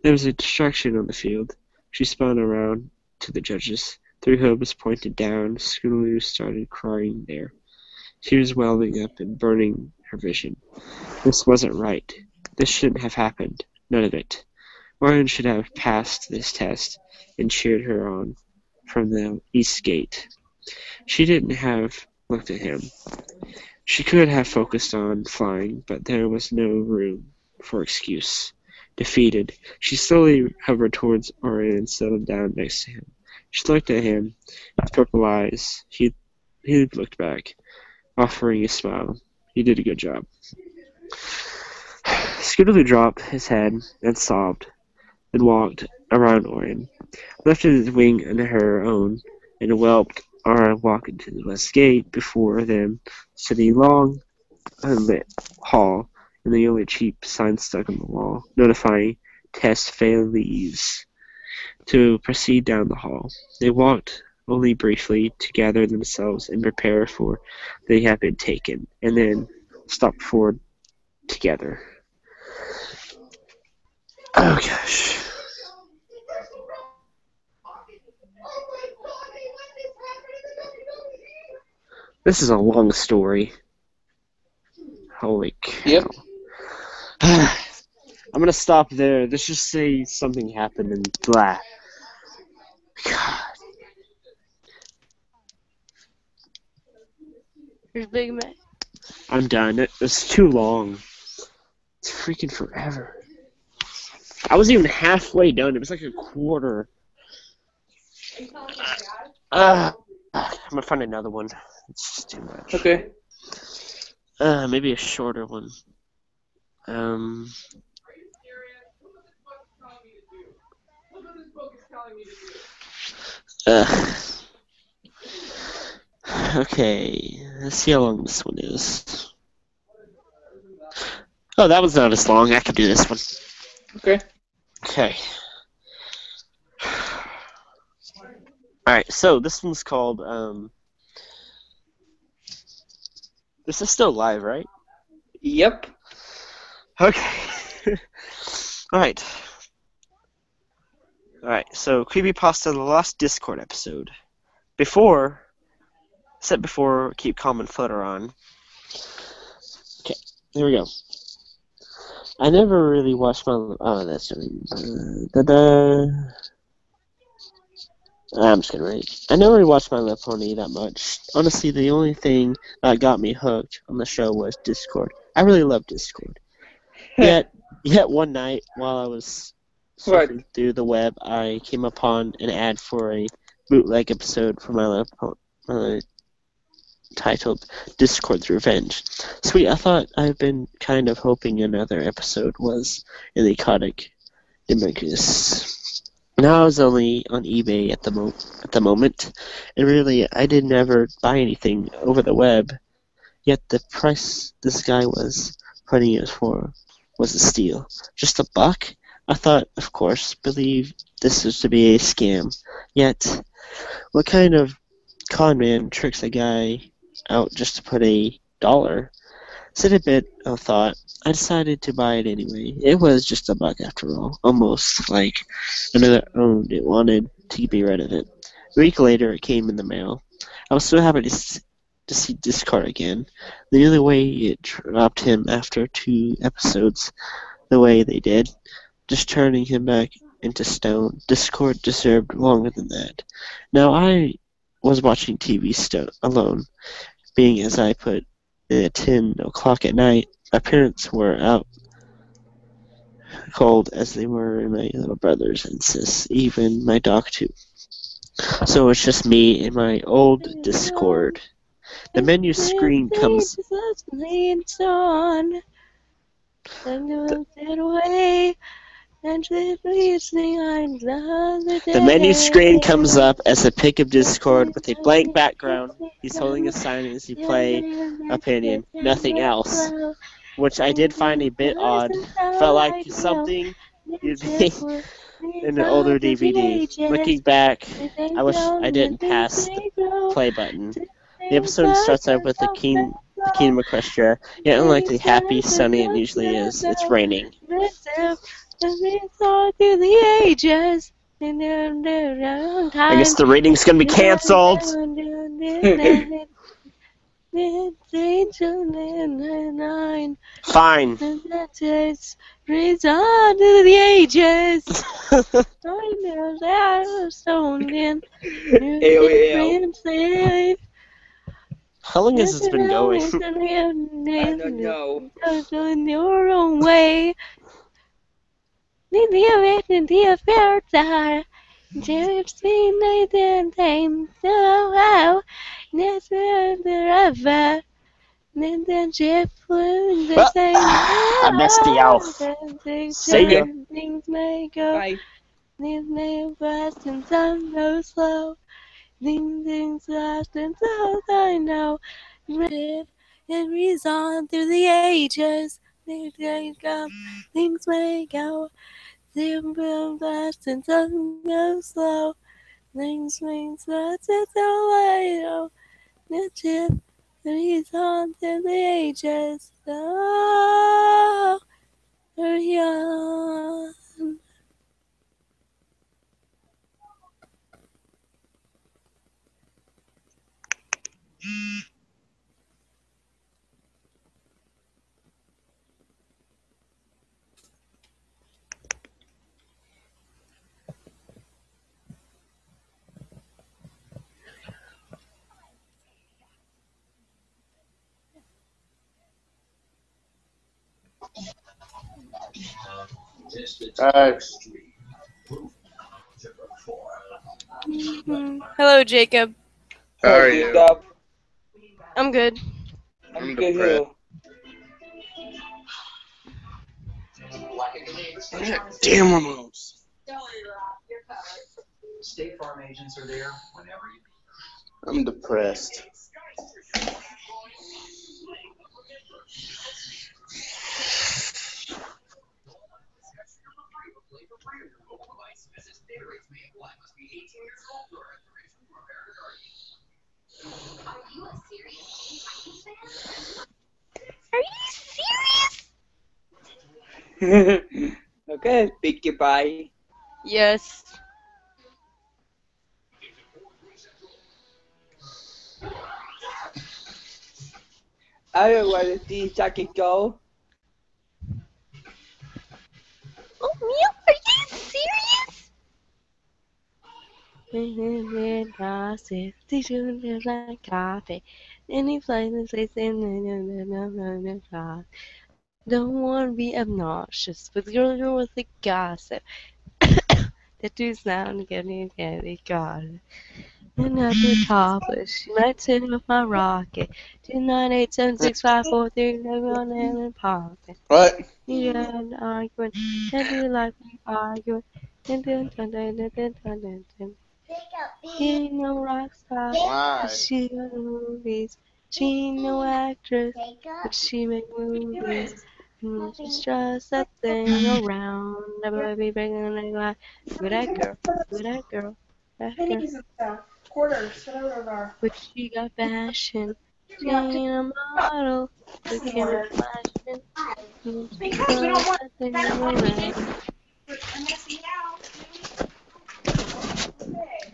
There was a distraction on the field. She spun around to the judges. 3 hooves pointed down. Scootaloo started crying there. Tears welling up and burning her vision. This wasn't right. This shouldn't have happened. None of it. Orion should have passed this test and cheered her on from the east gate. She didn't have looked at him. She could have focused on flying, but there was no room for excuse. Defeated, she slowly hovered towards Orion and settled down next to him. She looked at him with purple eyes. He looked back, offering a smile. He did a good job. Skiddly dropped his head and sobbed, then walked around Orion, lifted his wing under her own, and whelped Orion walk into the west gate. Before them stood a long, unlit hall, and the only cheap sign stuck on the wall, notifying test failures to proceed down the hall. They walked only briefly to gather themselves and prepare for they had been taken, and then stopped forward together. Oh gosh. This is a long story. Holy cow. Yep. I'm gonna stop there. Let's just say something happened and blah. God. Here's Big Mac. I'm done. It's too long. It's freaking forever. I wasn't even halfway done. It was like a quarter. I'm gonna find another one. It's just too much. Okay. Maybe a shorter one. Okay, let's see how long this one is. Oh, that one's not as long. I can do this one. Okay. Okay. Alright, so this one's called, this is still live, right? Yep. Okay. Alright. Alright, so Creepypasta, the last Discord episode. Before, keep calm and flutter on. Okay, here we go. I never really watched my... Oh, that's really... I'm just gonna read. I never really watched My Little Pony that much. Honestly, the only thing that got me hooked on the show was Discord. I really love Discord. Yet one night, while I was surfing through the web, I came upon an ad for a bootleg episode for My Little Pony titled Discord's Revenge. Sweet, I thought I've been kind of hoping another episode was in the Codic Demicus. Now I was only on eBay at the moment, and really I did never buy anything over the web. Yet the price this guy was putting it for was a steal. Just $1? I thought, of course, believe this was to be a scam. Yet, what kind of con man tricks a guy out just to put $1? Said a bit of thought. I decided to buy it anyway. It was just $1 after all. Almost like another owned it wanted to be rid of it. A week later, it came in the mail. I was so happy to see Discord again. The only way it dropped him after 2 episodes the way they did, just turning him back into stone. Discord deserved longer than that. Now I was watching TV alone, being as I put it at 10 o'clock at night. My parents were out cold as they were my little brothers and sis, even my dog too. So it's just me and my old Discord. The menu screen comes... The menu screen comes up as a pic of Discord with a blank background. He's holding a sign as he play opinion, nothing else. Which I did find a bit odd. Felt like something you'd be in an older DVD. Looking back, I wish I didn't pass the play button. The episode starts out with the Kingdom Equestria, yet unlike the happy, sunny it usually is, it's raining. I guess the rating's gonna be cancelled. Fine. How long has this been going? I don't know. In your own way. Need the event and the affair are. Just be night and time. So how? Next forever. Then the ship flew the same. I missed the elf. See ya. Things may go. Bye. Things may fast and some go slow. Things fast and so I know. It reads on through the ages. Things may come. Things may go. Things fast and some go slow. Things fast and so I know. The ship reads on through the ages. Oh, hurry on. Hello, Jacob. How are you? Jacob. I'm good. I'm I'm good depressed. too. Damn remotes. State Farm agents are there whenever you need. I'm depressed. Are you serious? Okay, big goodbye. Yes. I don't want to see Jackie go. Oh, Mew, are you serious? Gossip, they like coffee. Any places they say no. Don't want to be obnoxious, but you're with the gossip. That do sound getting got it. And at the topless, she might sit with my rocket. 298765439 and popping. What? You got an argument, and you like me arguing. He ain't no rock star, Why? but she got movies. She ain't no actress, but she make movies. And she's just that thing around. Never be bringing a life. Look at that girl. Look at that girl. That girl. Pennies and stuff. Quarters, whatever those are. But she got fashion. She ain't a model. But can be flashing. And she's Because we don't just want that thing that money around. for a messy house. Okay.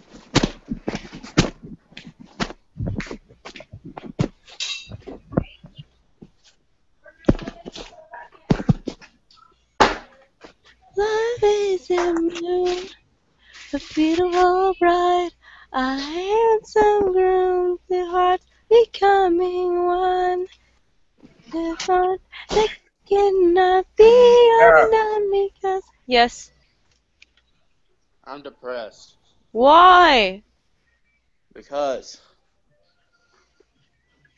Life is a moon, a beautiful bride, a handsome groom, the hearts becoming one. The thought that cannot be undone because. Yes. I'm depressed. Why? Because.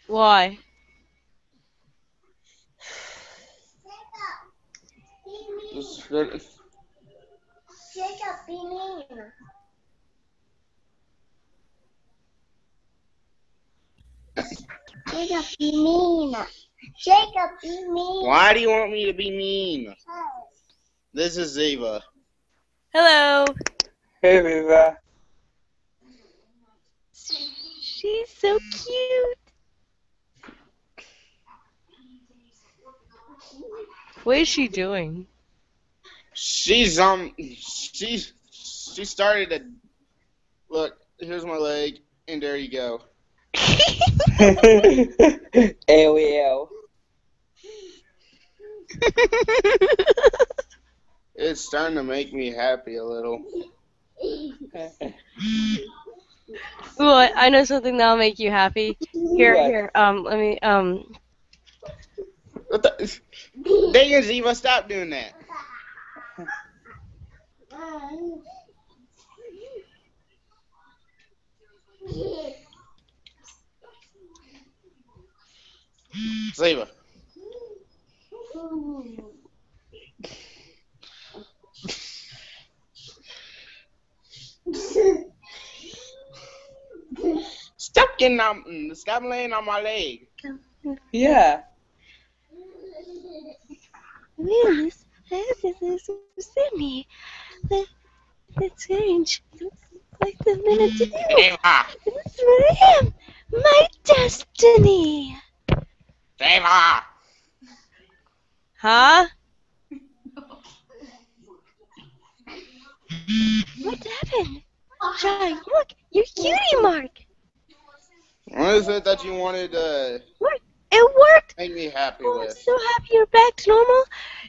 Why? Jacob, be mean. Jacob, be mean. Jacob, be mean. Why do you want me to be mean? This is Ziva. Hello. Hey, Viva. She's so cute. What is she doing? She started to look. Here's my leg, and there you go. LOL. It's starting to make me happy a little. Ooh, I know something that'll make you happy. Here, What? here. Let me. What the? Dang it, Ziva, stop doing that. Ziva. Stop laying on my leg. Yeah. This is me. That's strange. Looks like the minute to do. Ziva. This is what I am. My destiny. Ziva. Huh? What happened? Try, look, you're cutie mark. What is it that you wanted to Work. It worked. make me happy Oh, I'm with? so happy you're back to normal.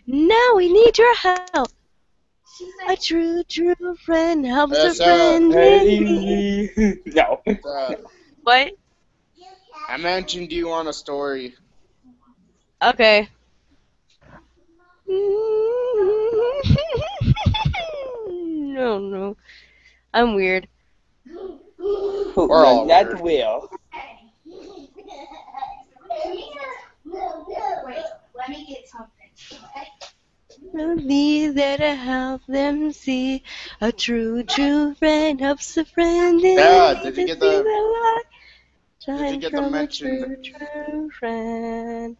Now we need your help. A true friend helps a friend in need. No. What? I mentioned you on a story. Okay. No. I'm weird. We're all Not weird. Will. Wait, let me get something. I'll be there to help them see. A true friend helps a friend in Yeah, need did to you see get the- the light. Did you Shine get the from a mentioned? true friend.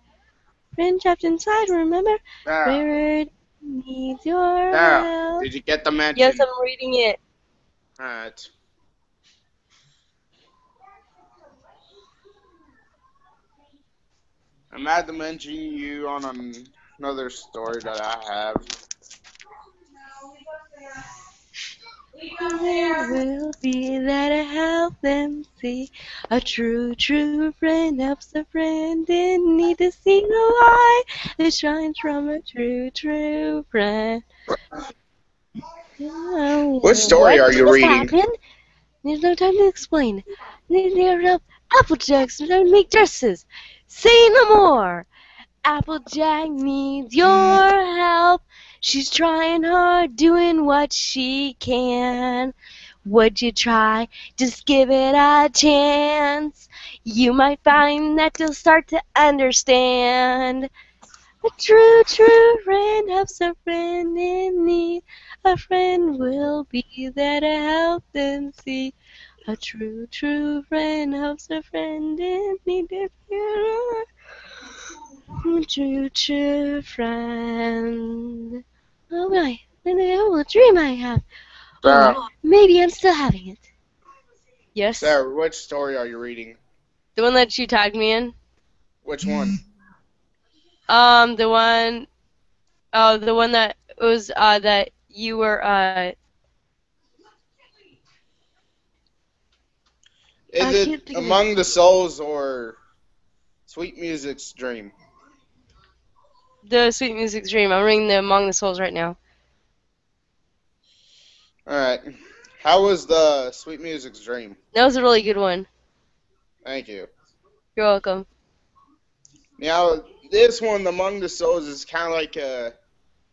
Friend trapped inside, remember? Sarah, Where it needs your Sarah, help. did you get the mention? Yes, I'm reading it. Alright. I'm at to mention you on another story that I have. There will be there to help them see. A true friend helps a friend in need to see the light that shines from a true friend. What story are you just reading? happened? There's no time to explain. They're up Applejacks don't make dresses. Say no more. Applejack needs your help. She's trying hard, doing what she can. Would you try? Just give it a chance. You might find that you'll start to understand. A true friend helps a friend in need. A friend will be there to help them see. A true friend helps a friend in need. If you're a true friend. Oh my, what a dream I have. Sarah, Or maybe I'm still having it. Yes. Sarah, which story are you reading? The one that you tagged me in. Which one? The one. Oh, the one that was that you were Is I it can't think of it. Among the Souls or Sweet Music's Dream? The Sweet Music Dream. I'm reading the Among the Souls right now. Alright. How was the Sweet Music's Dream? That was a really good one. Thank you. You're welcome. Now, this one, Among the Souls, is kind of like a...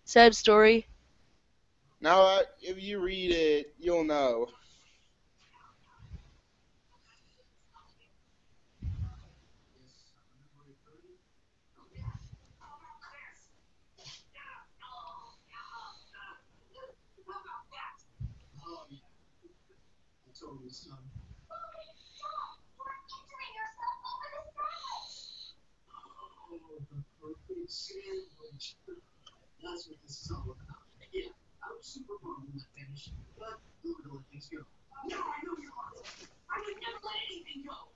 Sad story. Now, if you read it, you'll know. That's what this is all about. Yeah, I'm super bummed when I finish, but who would let things go? No, I know you're awesome. I would never let anything go.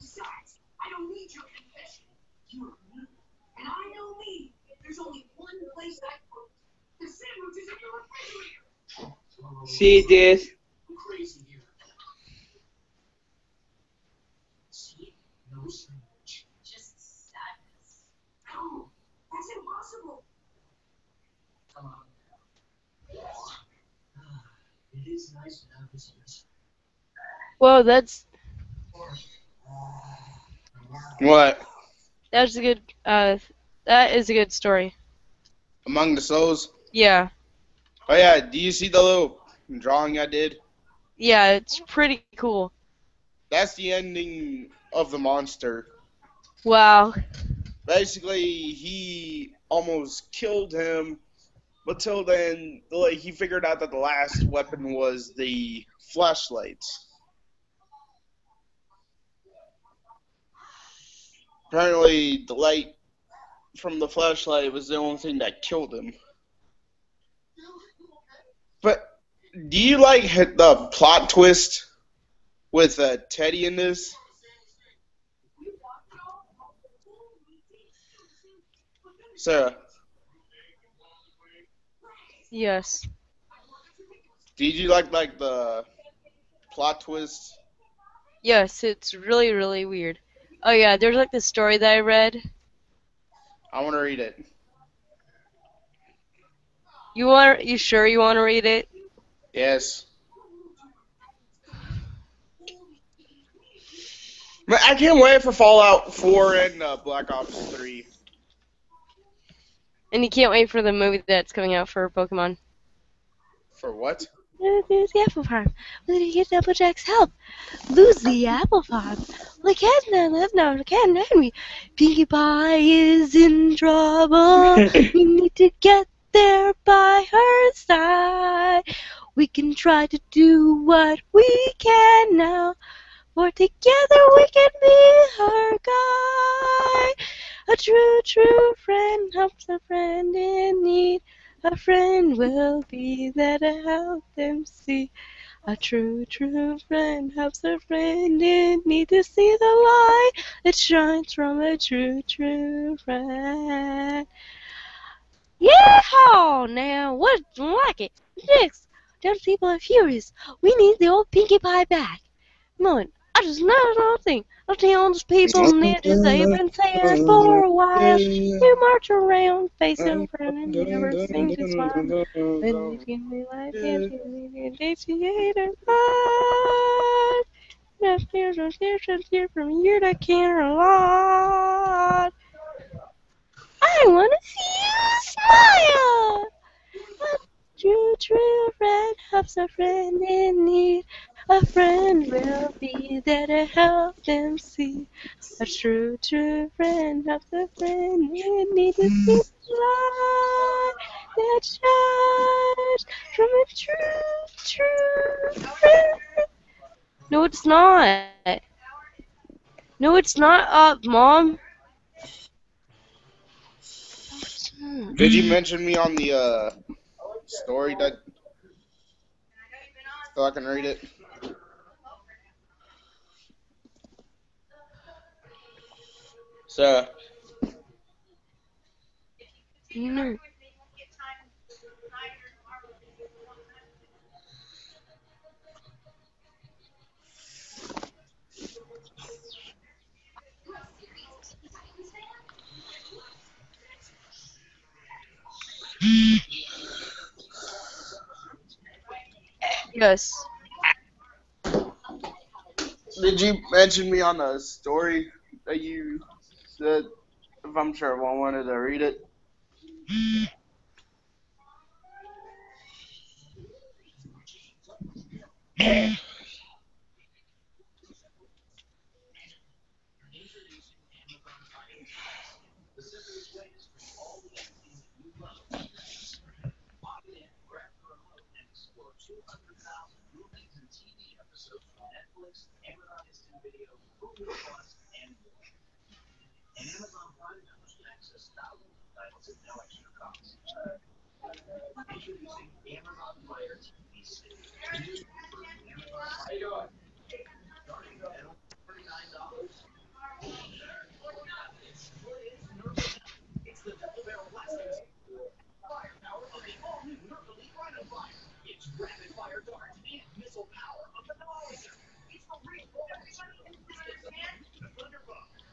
Besides, I don't need your confession. You're me, and I know me. There's only one place I put the sandwiches in your refrigerator. See this? I'm crazy here. See, no sandwich. Just sadness. No, that's impossible. Come on. It is nice to have this list. Whoa, that's What? a good that is a good story. Among the Souls? Yeah. Oh yeah, do you see the little drawing I did? Yeah, it's pretty cool. That's the ending of the monster. Wow. Basically, he almost killed him, but till then, like, he figured out that the last weapon was the flashlight. Apparently, the light from the flashlight was the only thing that killed him. But do you like the plot twist with Teddy in this? Sarah, Yes. did you like the plot twist? Yes, it's really, really weird. Oh yeah, there's like this story that I read. I want to read it. You sure you want to read it? Yes. Man, I can't wait for Fallout 4 and Black Ops 3. And you can't wait for the movie that's coming out for Pokemon. For what? Lose the apple farm. Will you get Applejack's help? Lose the apple farm. Well, I can't now. I can't me. Pinkie Pie is in trouble. We need to get there by her side. We can try to do what we can now. For together we can be her guide. A true friend helps a friend in need. A friend will be there to help them see. A true friend helps a friend in need to see the light that shines from a true friend. Yeehaw! Now, what like it? Next, them people are furious. We need the old Pinkie Pie back. Come on, I just know the thing. I'll tell those people ninjas they've been saying for a while. You march around facing front and never seem to smile. When you can be like it, appreciate it. Year from year to care a lot. I want to see you smile. A true friend helps a friend in need. A friend will be there to help them see. A true friend helps a friend in need to see the light that shines from a true friend. No, it's not. No, it's not up, Mom. Did you mention me on the story that so I can read it? So, No. Yes. did you mention me on the story that you said? If I'm sure I wanted to read it.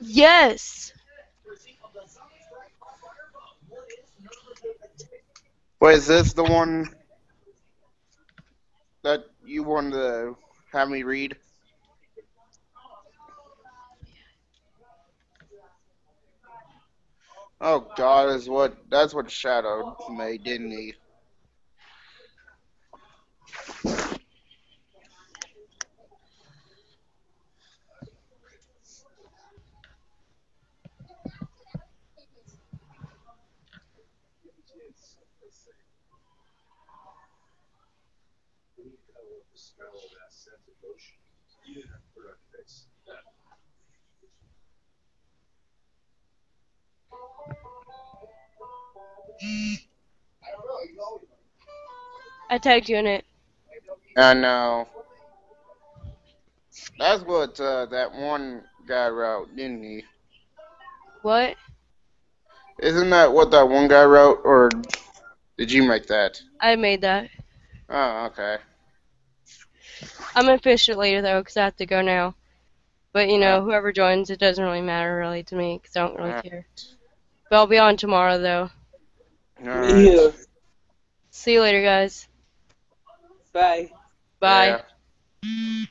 Yes. Wait, is this the one that you wanted to have me read? Oh God, that's what Shadow made, didn't he? I tagged you in it. I know. That's what that one guy wrote, didn't he? What? Isn't that what that one guy wrote, or did you make that? I made that. Oh, okay. I'm gonna finish it later though, because I have to go now. But you Uh, know, whoever joins, it doesn't really matter really to me, because I don't really uh, care. But I'll be on tomorrow though. Alright. Yeah. See you later, guys. Bye. Bye. Yeah.